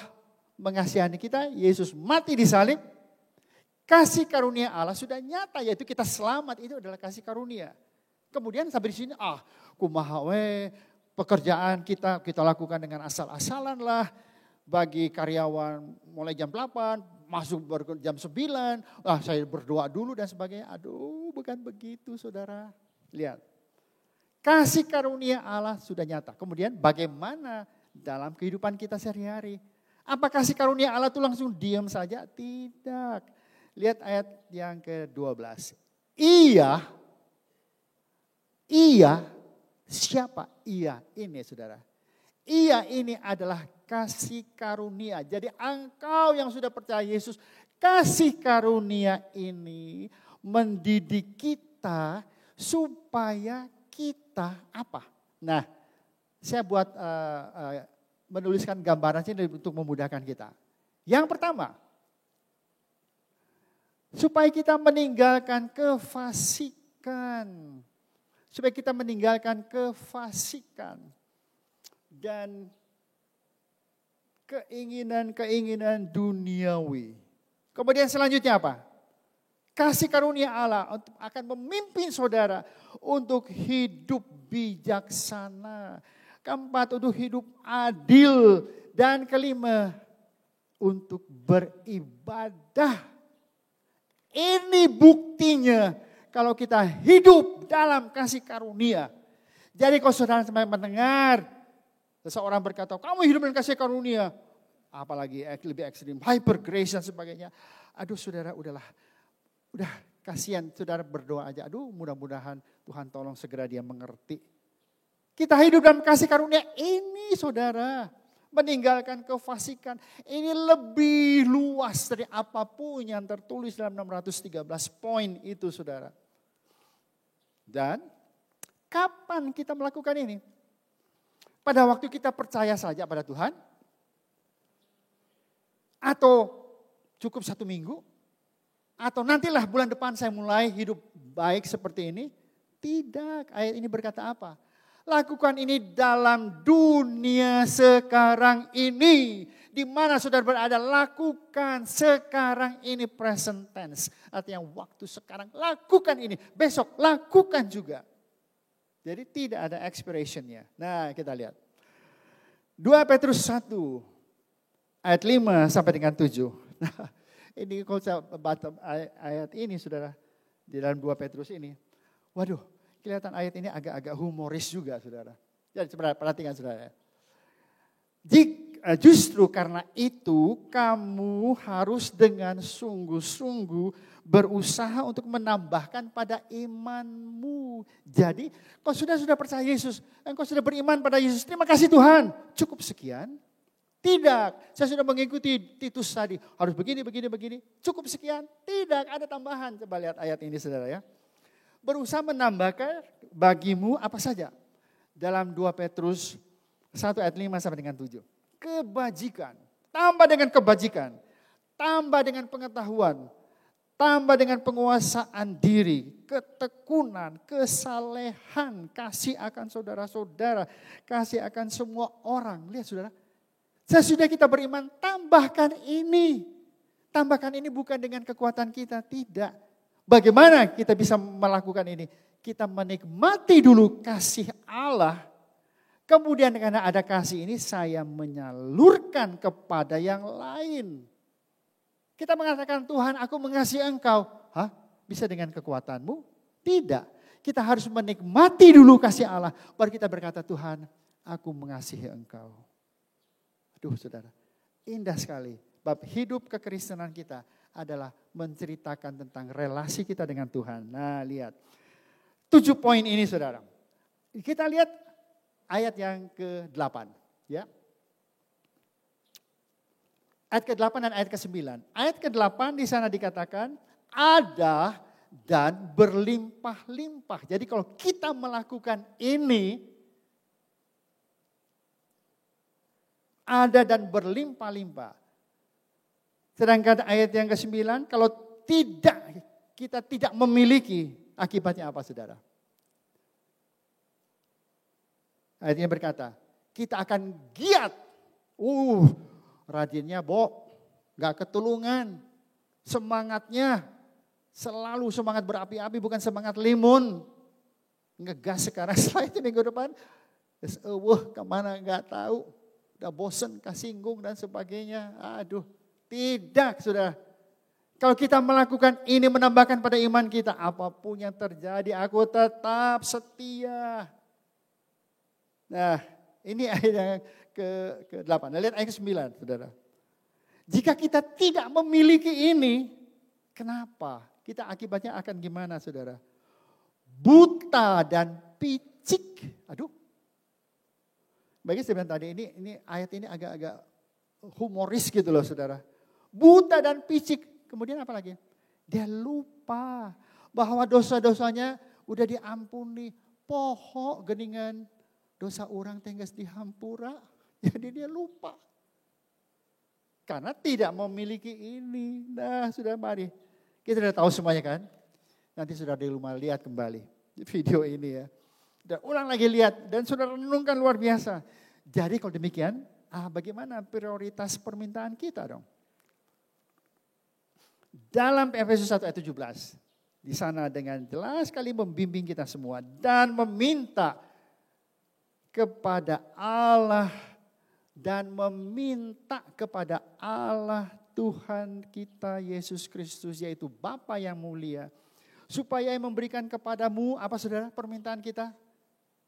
mengasihani kita, Yesus mati di salib. Kasih karunia Allah sudah nyata, yaitu kita selamat, itu adalah kasih karunia. Kemudian sampai di sini, kumaha we, pekerjaan kita lakukan dengan asal-asalan lah. Bagi karyawan mulai jam 8, masuk jam 9, saya berdoa dulu dan sebagainya. Aduh, bukan begitu saudara. Lihat, kasih karunia Allah sudah nyata. Kemudian bagaimana dalam kehidupan kita sehari-hari? Apa kasih karunia Allah itu langsung diam saja? Tidak. Lihat ayat yang ke-12. Ia, siapa ia ini saudara? Ia ini adalah kasih karunia. Jadi engkau yang sudah percaya Yesus, kasih karunia ini mendidik kita supaya kita apa? Nah, saya buat menuliskan gambarannya untuk memudahkan kita. Yang pertama, supaya kita meninggalkan kefasikan. Supaya kita meninggalkan kefasikan dan keinginan-keinginan duniawi. Kemudian selanjutnya apa? Kasih karunia Allah akan memimpin saudara untuk hidup bijaksana. Keempat, untuk hidup adil. Dan kelima, untuk beribadah. Ini buktinya kalau kita hidup dalam kasih karunia. Jadi kalau saudara sampai mendengar seseorang berkata, kamu hidup dalam kasih karunia. Apalagi lebih ekstrim, hyper grace dan sebagainya. Aduh saudara, udah kasihan saudara berdoa aja. Aduh mudah-mudahan Tuhan tolong segera dia mengerti. Kita hidup dalam kasih karunia ini saudara. meninggalkan kefasikan. Ini lebih luas dari apapun yang tertulis dalam 613 poin itu, saudara. Dan kapan kita melakukan ini? Pada waktu kita percaya saja pada Tuhan? Atau cukup 1 minggu? Atau nantilah bulan depan saya mulai hidup baik seperti ini? Tidak, ayat ini berkata apa? Lakukan ini dalam dunia sekarang ini. Di mana saudara berada, lakukan sekarang ini, present tense. Artinya waktu sekarang, lakukan ini. Besok, lakukan juga. Jadi tidak ada expiration-nya. Nah, kita lihat. 2 Petrus 1 ayat 5 sampai dengan 7. Nah, ini kalau saya baca ayat ini, saudara, di dalam 2 Petrus ini. Waduh, kelihatan ayat ini agak-agak humoris juga, saudara. Jadi perhatikan, saudara. Justru karena itu kamu harus dengan sungguh-sungguh berusaha untuk menambahkan pada imanmu. Jadi kau sudah percaya Yesus, engkau sudah beriman pada Yesus, terima kasih Tuhan, cukup sekian? Tidak, saya sudah mengikuti Titus tadi, harus begini, cukup sekian? Tidak, ada tambahan. Coba lihat ayat ini, saudara, ya. Berusaha menambahkan bagimu apa saja. Dalam 2 Petrus 1 ayat 5 sampai dengan 7. Kebajikan, tambah dengan kebajikan, tambah dengan pengetahuan, tambah dengan penguasaan diri, ketekunan, kesalehan, kasih akan saudara-saudara, kasih akan semua orang. Lihat, saudara, sesudah kita beriman, tambahkan ini. Tambahkan ini bukan dengan kekuatan kita, tidak. Bagaimana kita bisa melakukan ini? Kita menikmati dulu kasih Allah. Kemudian karena ada kasih ini saya menyalurkan kepada yang lain. Kita mengatakan, Tuhan, aku mengasihi engkau. Hah? Bisa dengan kekuatanmu? Tidak. Kita harus menikmati dulu kasih Allah. Baru kita berkata, Tuhan, aku mengasihi engkau. Aduh, saudara, indah sekali. Bab hidup kekristenan kita adalah menceritakan tentang relasi kita dengan Tuhan. Nah, lihat. 7 poin ini, saudara. Kita lihat ayat yang ke-8. Ya. Ayat ke-8 dan ayat ke-9. Ayat ke-8 di sana dikatakan ada dan berlimpah-limpah. Jadi kalau kita melakukan ini, ada dan berlimpah-limpah. Sedangkan ayat yang ke-9, kalau kita tidak memiliki, akibatnya apa, saudara? Ayat ini berkata, kita akan giat. Rajinnya gak ketulungan. Semangatnya selalu semangat berapi-api, bukan semangat limun. Ngegas sekarang, setelah itu minggu depan, kemana gak tahu. Udah bosen, kasinggung dan sebagainya. Aduh, tidak, saudara. Kalau kita melakukan ini, menambahkan pada iman kita, apapun yang terjadi, aku tetap setia. Nah, ini ayat yang ke-8. Nah, lihat ayat ke-9, saudara. Jika kita tidak memiliki ini, kenapa? Kita akibatnya akan gimana, saudara? Buta dan picik. Aduh. Bagi saya bilang tadi, ini ayat ini agak-agak humoris gitu loh, saudara. Buta dan picik. Kemudian apa lagi? Dia lupa bahwa dosa-dosanya udah diampuni. Pohok geningan. Dosa orang tenggas dihampura, jadi dia lupa. Karena tidak memiliki ini. Nah, sudah mari. Kita sudah tahu semuanya kan? Nanti sudah di rumah lihat kembali video ini ya. Dan ulang lagi lihat dan sudah renungkan luar biasa. Jadi kalau demikian, bagaimana prioritas permintaan kita dong? Dalam Efesus 1 ayat 17, di sana dengan jelas sekali membimbing kita semua dan meminta kepada Allah dan meminta kepada Allah Tuhan kita Yesus Kristus, yaitu Bapa yang mulia, supaya memberikan kepadamu apa, saudara, permintaan kita?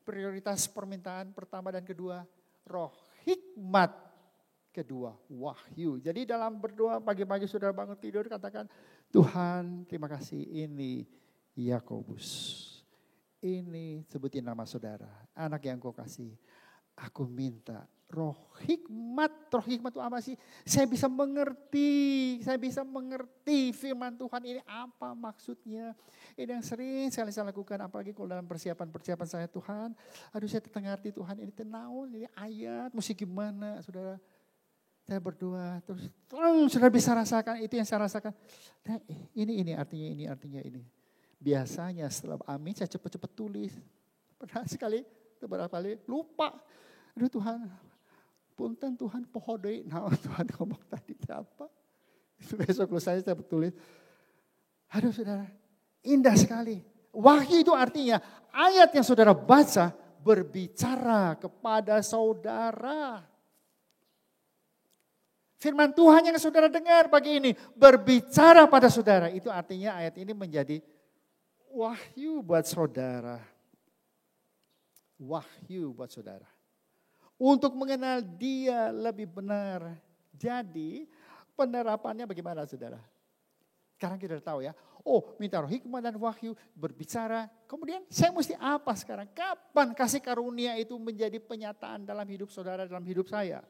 Prioritas permintaan pertama dan kedua, roh hikmat. Kedua, wahyu. Jadi dalam berdoa pagi-pagi saudara bangun tidur, katakan, Tuhan terima kasih, ini Yakobus. Ini sebutin nama saudara, anak yang kau kasih. Aku minta roh hikmat. Roh hikmat itu apa sih? Saya bisa mengerti firman Tuhan ini apa maksudnya. Ini yang sering sekali saya lakukan, apalagi kalau dalam persiapan saya Tuhan. Aduh saya ngerti Tuhan ini tenaun, ini ayat, mesti gimana saudara. Saya berdoa, terus saudara bisa rasakan, itu yang saya rasakan. Nah, ini artinya ini. Biasanya setelah amin saya cepat-cepat tulis. Pernah sekali, beberapa kali lupa. Aduh Tuhan, punten Tuhan pohodoi. Nah Tuhan ngomong tadi apa? Besok lusa saya tulis. Aduh saudara, indah sekali. Wahyu itu artinya ayat yang saudara baca berbicara kepada saudara. Firman Tuhan yang saudara dengar pagi ini berbicara pada saudara. Itu artinya ayat ini menjadi wahyu buat saudara. Wahyu buat saudara. Untuk mengenal dia lebih benar. Jadi penerapannya bagaimana saudara? Sekarang kita tahu ya. Oh minta roh hikmat dan wahyu berbicara. Kemudian saya mesti apa sekarang? Kapan kasih karunia itu menjadi penyataan dalam hidup saudara, dalam hidup saya?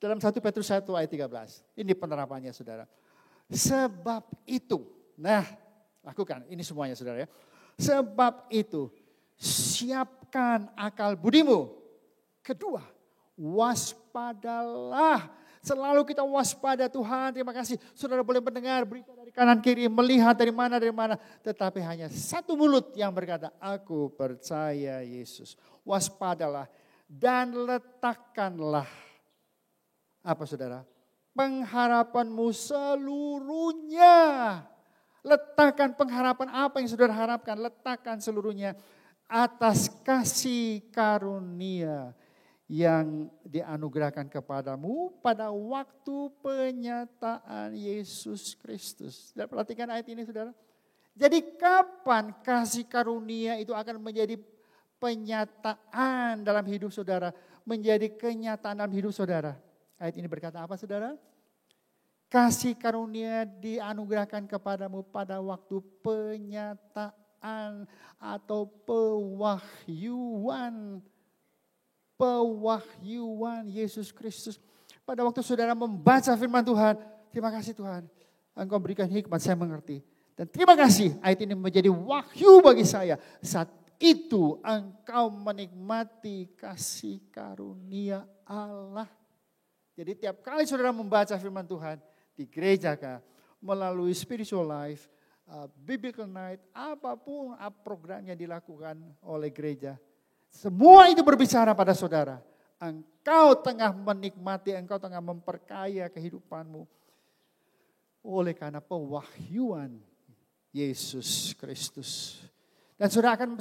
Dalam 1 Petrus 1 ayat 13. Ini penerapannya saudara. Sebab itu. Nah lakukan ini semuanya saudara ya. Sebab itu siapkan akal budimu. Kedua, waspadalah. Selalu kita waspada Tuhan. Terima kasih saudara boleh mendengar berita dari kanan kiri. Melihat dari mana. Tetapi hanya satu mulut yang berkata aku percaya Yesus. Waspadalah dan letakkanlah. Apa saudara? Pengharapanmu seluruhnya. Letakkan pengharapan apa yang saudara harapkan. Letakkan seluruhnya atas kasih karunia yang dianugerahkan kepadamu pada waktu penyataan Yesus Kristus. Dan perhatikan ayat ini saudara. Jadi kapan kasih karunia itu akan menjadi penyataan dalam hidup saudara. Menjadi kenyataan dalam hidup saudara. Ayat ini berkata apa saudara? Kasih karunia dianugerahkan kepadamu pada waktu penyataan atau pewahyuan Yesus Kristus. Pada waktu saudara membaca firman Tuhan, terima kasih Tuhan, Engkau berikan hikmat, saya mengerti. Dan terima kasih, ayat ini menjadi wahyu bagi saya. Saat itu engkau menikmati kasih karunia Allah. Jadi tiap kali saudara membaca firman Tuhan di gereja melalui spiritual life, biblical night, apapun program yang dilakukan oleh gereja. Semua itu berbicara pada saudara. Engkau tengah menikmati, engkau tengah memperkaya kehidupanmu. Oleh karena pewahyuan Yesus Kristus. Dan saudara akan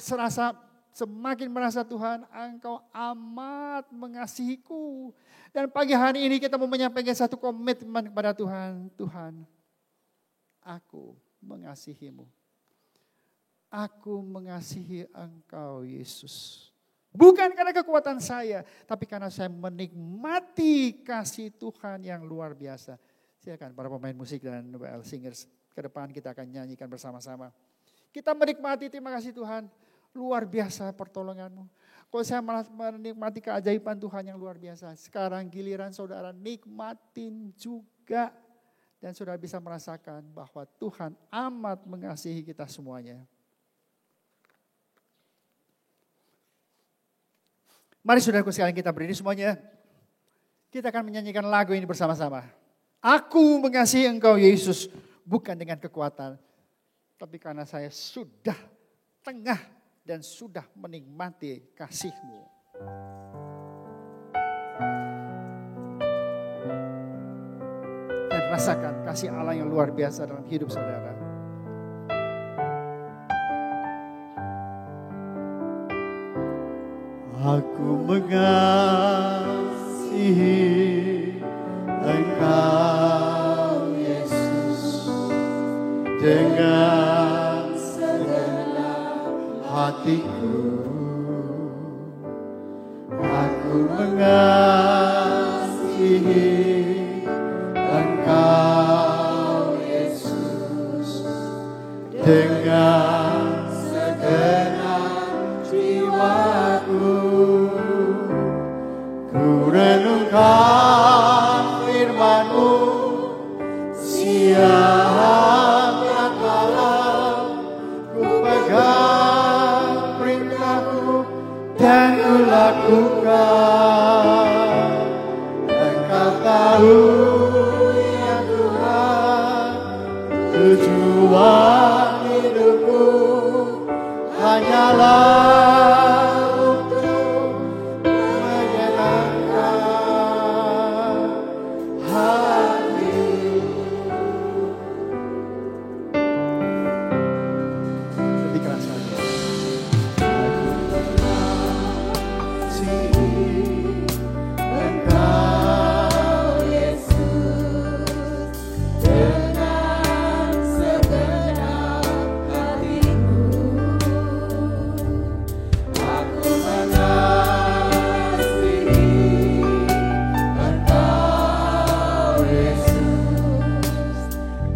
semakin merasa Tuhan engkau amat mengasihiku. Dan pagi hari ini kita mau menyampaikan satu komitmen kepada Tuhan. Tuhan, aku mengasihimu. Aku mengasihi engkau Yesus. Bukan karena kekuatan saya, tapi karena saya menikmati kasih Tuhan yang luar biasa. Silakan para pemain musik dan WL Singers ke depan kita akan nyanyikan bersama-sama. Kita menikmati, terima kasih Tuhan. Luar biasa pertolonganmu. Kalau saya malah menikmati keajaiban Tuhan yang luar biasa. Sekarang giliran saudara nikmatin juga. Dan saudara bisa merasakan bahwa Tuhan amat mengasihi kita semuanya. Mari saudaraku sekalian kita berdiri semuanya. Kita akan menyanyikan lagu ini bersama-sama. Aku mengasihi engkau Yesus. Bukan dengan kekuatan. Tapi karena saya sudah tengah dan sudah menikmati kasih-Mu. Dan rasakan kasih Allah yang luar biasa dalam hidup saudara. Aku mengasihi engkau Yesus dengan hatiku. Aku mengasihi engkau Yesus dengan segenap jiwaku.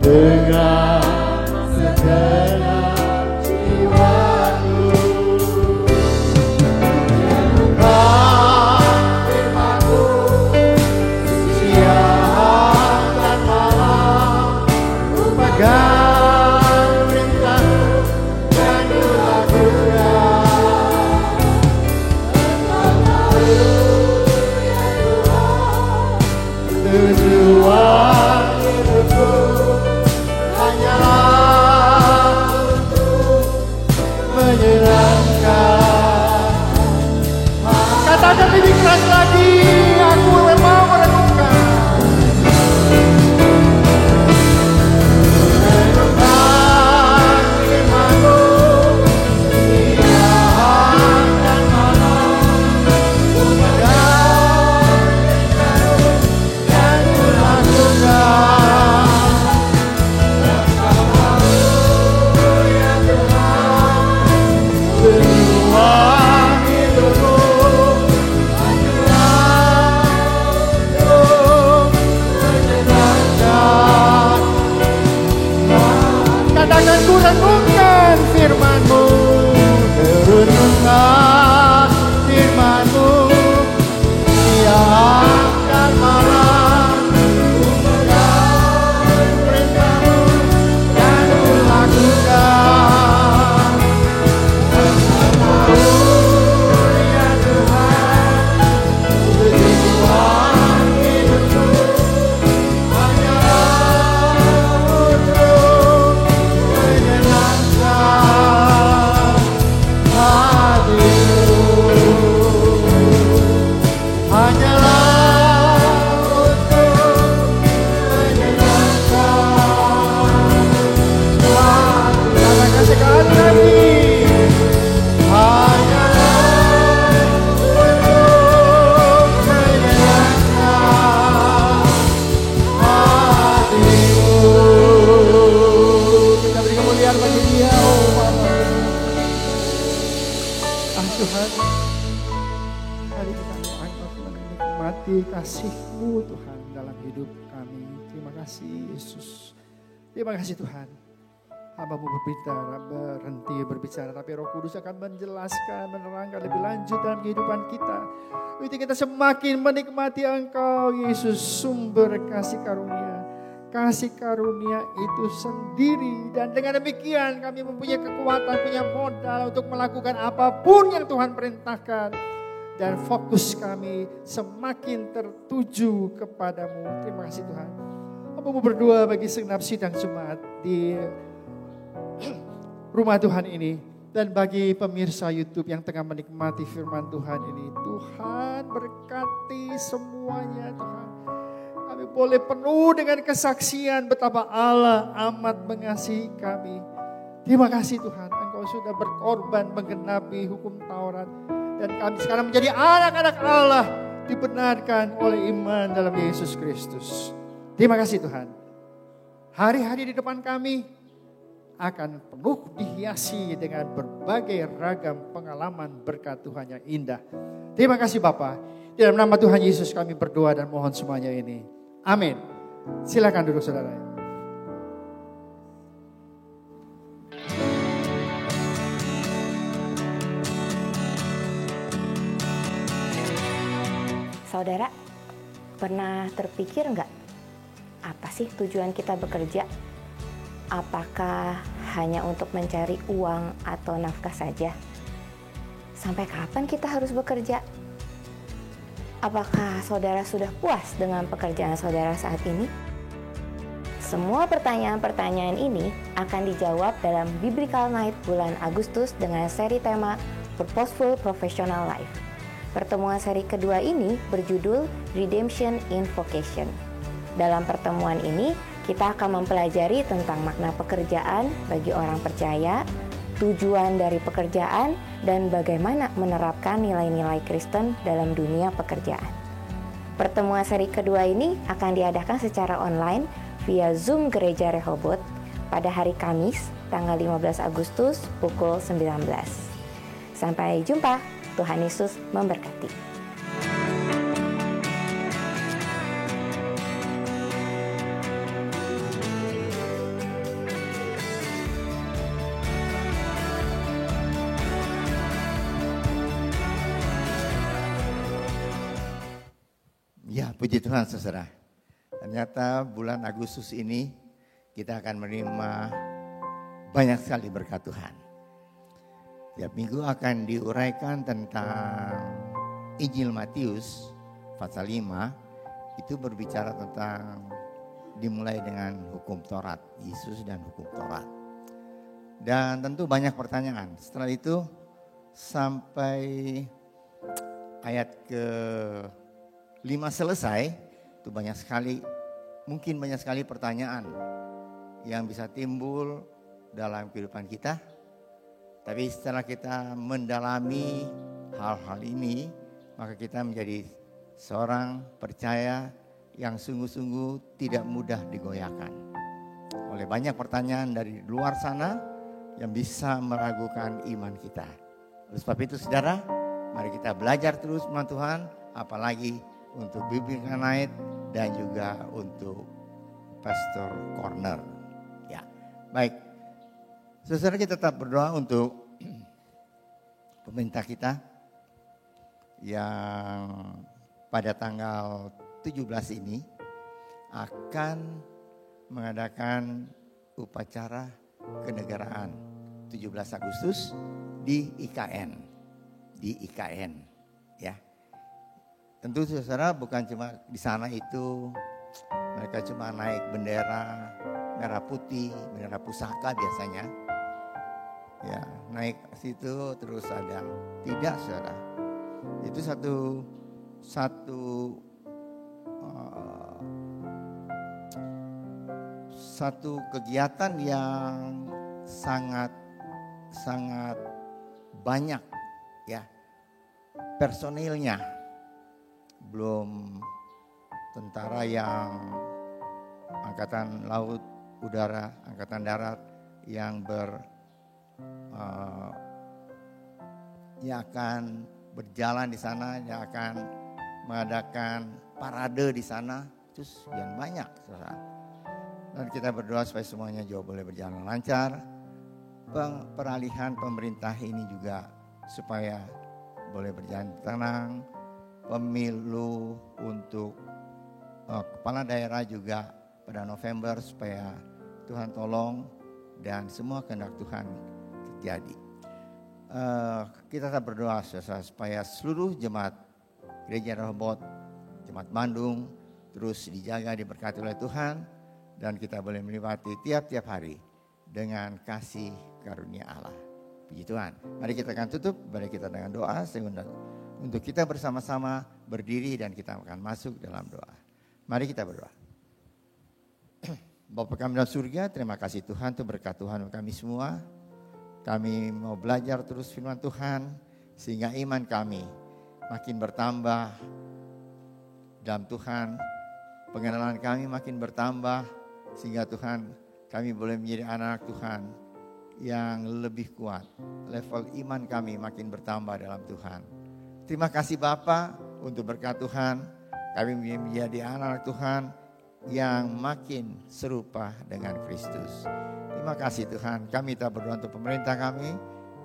dengan segenap jiwaku. Renungkan firman-Mu siang dan malam, ku pegang perintah-Mu dan ku lakukan. Engkau tahu ya Tuhan, tujuan hidupku hanyalah untuk menyenangkan. Katakan lebih keras lagi, aku memang merenungkan. Renungkan firman-Mu siang dan malam, ku pegang perintah-Mu dan ku lakukan. Engkau tahu ya Tuhan, tujuan hidupku hanyalah untuk menyenangkan. Katakan ku renungkan firman-Mu, renungkan firman-Mu siang dan malam, ku pegang perintah-Mu dan ku lakukan. Engkau tahu ya Tuhan, tujuan hidupku hanyalah untuk menyenangkan hati-Mu. Hanyalah untuk menyenangkan hati. Katakan sekali lagi. Hanyalah untuk menyenangkan hati-Mu. Kita beri kemuliaan bagi Dia, oh Bapa. Tuhan, hari kita menikmati kasih-Mu Tuhan dalam hidup kami. Terima kasih Yesus. Terima kasih Tuhan. Hamba-Mu berhenti berbicara, tapi Roh Kudus akan menjelaskan, menerangkan lebih lanjut dalam kehidupan kita. Itu kita semakin menikmati Engkau, Yesus, sumber kasih karunia. Kasih karunia itu sendiri, dan dengan demikian kami mempunyai kekuatan, punya modal untuk melakukan apapun yang Tuhan perintahkan. Dan fokus kami semakin tertuju kepadamu. Terima kasih Tuhan. Hamba-Mu berdoa bagi segenap sidang jemaat di rumah Tuhan ini, dan bagi pemirsa YouTube yang tengah menikmati firman Tuhan ini. Tuhan berkati semuanya Tuhan. Kami boleh penuh dengan kesaksian betapa Allah amat mengasihi kami. Terima kasih Tuhan, Engkau sudah berkorban menggenapi hukum Taurat. Dan kami sekarang menjadi anak-anak Allah, dibenarkan oleh iman dalam Yesus Kristus. Terima kasih Tuhan. Hari-hari di depan kami akan penuh dihiasi dengan berbagai ragam pengalaman berkat Tuhan yang indah. Terima kasih Bapa. Di dalam nama Tuhan Yesus kami berdoa dan mohon semuanya ini. Amin. Silakan duduk saudara. Saudara, pernah terpikir nggak apa sih tujuan kita bekerja? Apakah hanya untuk mencari uang atau nafkah saja? Sampai kapan kita harus bekerja? Apakah saudara sudah puas dengan pekerjaan saudara saat ini? Semua pertanyaan-pertanyaan ini akan dijawab dalam Biblical Night bulan Agustus dengan seri tema Purposeful Professional Life. Pertemuan seri kedua ini berjudul Redemption in Vocation. Dalam pertemuan ini, kita akan mempelajari tentang makna pekerjaan bagi orang percaya, tujuan dari pekerjaan, dan bagaimana menerapkan nilai-nilai Kristen dalam dunia pekerjaan. Pertemuan seri kedua ini akan diadakan secara online via Zoom Gereja Rehoboth pada hari Kamis, tanggal 15 Agustus pukul 19. Sampai jumpa, Tuhan Yesus memberkati. puji Tuhan saudara. Ternyata bulan Agustus ini kita akan menerima banyak sekali berkat Tuhan. Tiap minggu akan diuraikan tentang Injil Matius pasal 5. Itu berbicara tentang dimulai dengan hukum Taurat, Yesus dan hukum Taurat. Dan tentu banyak pertanyaan. Setelah itu sampai ayat ke-5 selesai, itu banyak sekali pertanyaan yang bisa timbul dalam kehidupan kita. Tapi setelah kita mendalami hal-hal ini, maka kita menjadi seorang percaya yang sungguh-sungguh tidak mudah digoyahkan oleh banyak pertanyaan dari luar sana yang bisa meragukan iman kita. Oleh sebab itu saudara, mari kita belajar terus firman Tuhan, apalagi untuk Biblical Night dan juga untuk Pastor Corner. Ya, baik. Saudara, kita tetap berdoa untuk pemerintah kita yang pada tanggal 17 ini akan mengadakan upacara kenegaraan 17 Agustus di IKN. Ya. Tentu saudara, bukan cuma di sana itu mereka cuma naik bendera merah putih, bendera pusaka biasanya. Ya, naik situ terus ada. Tidak saudara. Itu satu kegiatan yang sangat banyak ya personilnya. Belum tentara yang angkatan laut, udara, angkatan darat yang yang akan berjalan di sana, yang akan mengadakan parade di sana. Itu sekian banyak saudara. Dan kita berdoa supaya semuanya jauh boleh berjalan lancar. Peralihan pemerintah ini juga supaya boleh berjalan tenang. Pemilu untuk kepala daerah juga pada November supaya Tuhan tolong dan semua kehendak Tuhan terjadi. Kita tetap berdoa supaya seluruh jemaat Gereja Rehoboth, jemaat Bandung terus dijaga, diberkati oleh Tuhan. Dan kita boleh menikmati tiap-tiap hari dengan kasih karunia Allah. Puji Tuhan. Mari kita akan tutup, mari kita dengan doa sehingga untuk kita bersama-sama berdiri dan kita akan masuk dalam doa. Mari kita berdoa. Bapa kami dalam surga, terima kasih Tuhan untuk berkat Tuhan kami semua. Kami mau belajar terus firman Tuhan sehingga iman kami makin bertambah dalam Tuhan. Pengenalan kami makin bertambah sehingga Tuhan kami boleh menjadi anak Tuhan yang lebih kuat. Level iman kami makin bertambah dalam Tuhan. Terima kasih Bapa untuk berkat Tuhan. Kami menjadi anak Tuhan yang makin serupa dengan Kristus. Terima kasih Tuhan. Kami tak berdoa untuk pemerintah kami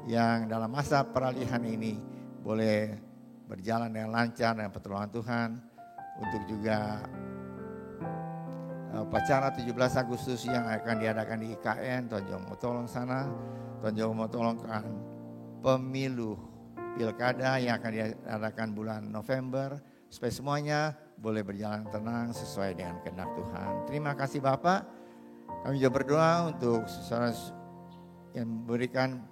yang dalam masa peralihan ini boleh berjalan dengan lancar dengan pertolongan Tuhan. Untuk juga upacara 17 Agustus yang akan diadakan di IKN, Tuhan juga mau tolong sana, Tuhan juga mau tolongkan pemilu pilkada yang akan diadakan bulan November, supaya semuanya boleh berjalan tenang sesuai dengan kehendak Tuhan. Terima kasih Bapak, kami juga berdoa untuk saudara yang memberikan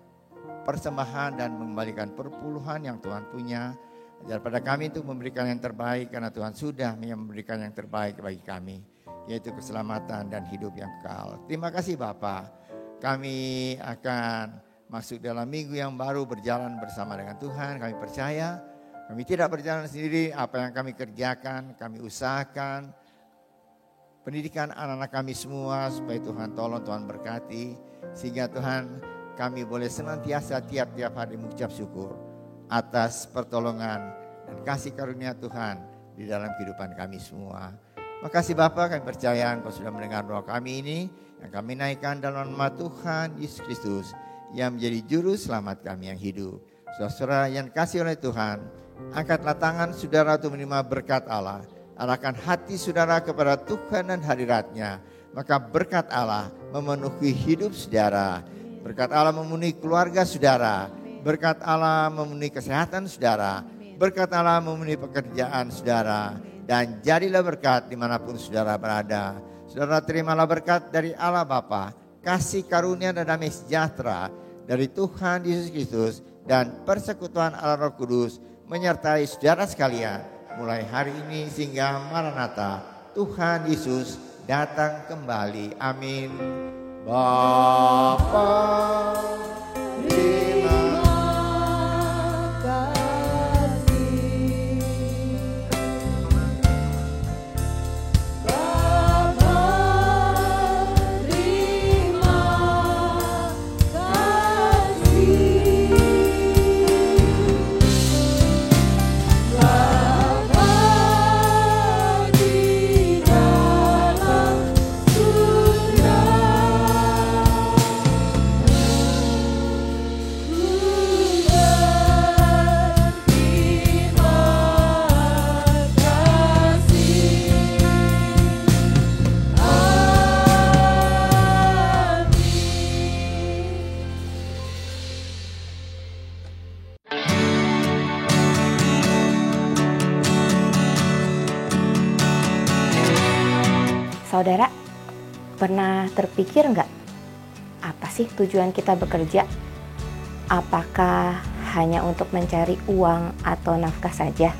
persembahan dan mengembalikan perpuluhan yang Tuhan punya. Ajar pada kami untuk memberikan yang terbaik karena Tuhan sudah memberikan yang terbaik bagi kami, yaitu keselamatan dan hidup yang kekal. Terima kasih Bapa. Kami akan masuk dalam minggu yang baru berjalan bersama dengan Tuhan. Kami percaya kami tidak berjalan sendiri. Apa yang kami kerjakan, kami usahakan pendidikan anak-anak kami semua supaya Tuhan tolong, Tuhan berkati. Sehingga Tuhan kami boleh senantiasa tiap-tiap hari mengucap syukur atas pertolongan dan kasih karunia Tuhan di dalam kehidupan kami semua. Makasih Bapa, kami percaya Engkau sudah mendengar doa kami ini yang kami naikkan dalam nama Tuhan Yesus Kristus yang menjadi juru selamat kami yang hidup. Saudara yang kasih oleh Tuhan, angkatlah tangan saudara untuk menerima berkat Allah arahkan hati saudara kepada Tuhan dan hadirat-Nya. Maka berkat Allah memenuhi hidup saudara. Berkat Allah memenuhi keluarga saudara. Berkat Allah memenuhi kesehatan saudara. Berkat Allah memenuhi pekerjaan saudara. Dan jadilah berkat dimanapun saudara berada. Saudara terimalah berkat dari Allah Bapa, kasih karunia dan damai sejahtera dari Tuhan Yesus Kristus dan persekutuan Allah Roh Kudus menyertai saudara sekalian mulai hari ini sehingga Maranatha, Tuhan Yesus datang kembali. Amin. Bapa, terima kasih. Bapa, terima kasih. Bapa di dalam surga, Saudara, pernah terpikir nggak apa sih tujuan kita bekerja? Apakah hanya untuk mencari uang atau nafkah saja?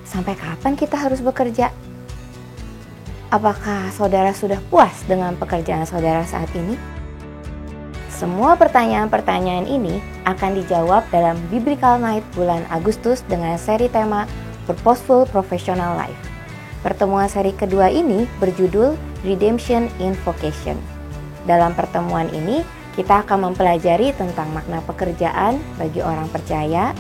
Sampai kapan kita harus bekerja? Apakah saudara sudah puas dengan pekerjaan saudara saat ini? Semua pertanyaan-pertanyaan ini akan dijawab dalam Biblical Night bulan Agustus dengan seri tema Purposeful Professional Life. Pertemuan seri kedua ini berjudul Redemption in Vocation. Dalam pertemuan ini, kita akan mempelajari tentang makna pekerjaan bagi orang percaya,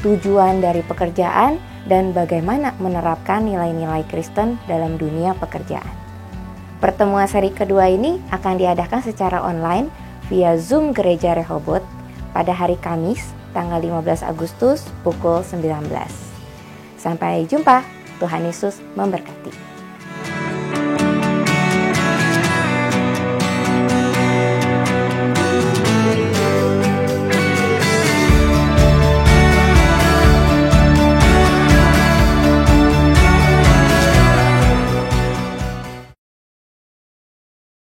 tujuan dari pekerjaan, dan bagaimana menerapkan nilai-nilai Kristen dalam dunia pekerjaan. Pertemuan seri kedua ini akan diadakan secara online via Zoom Gereja Rehoboth pada hari Kamis, tanggal 15 Agustus pukul 19. Sampai jumpa. Tuhan Yesus memberkati.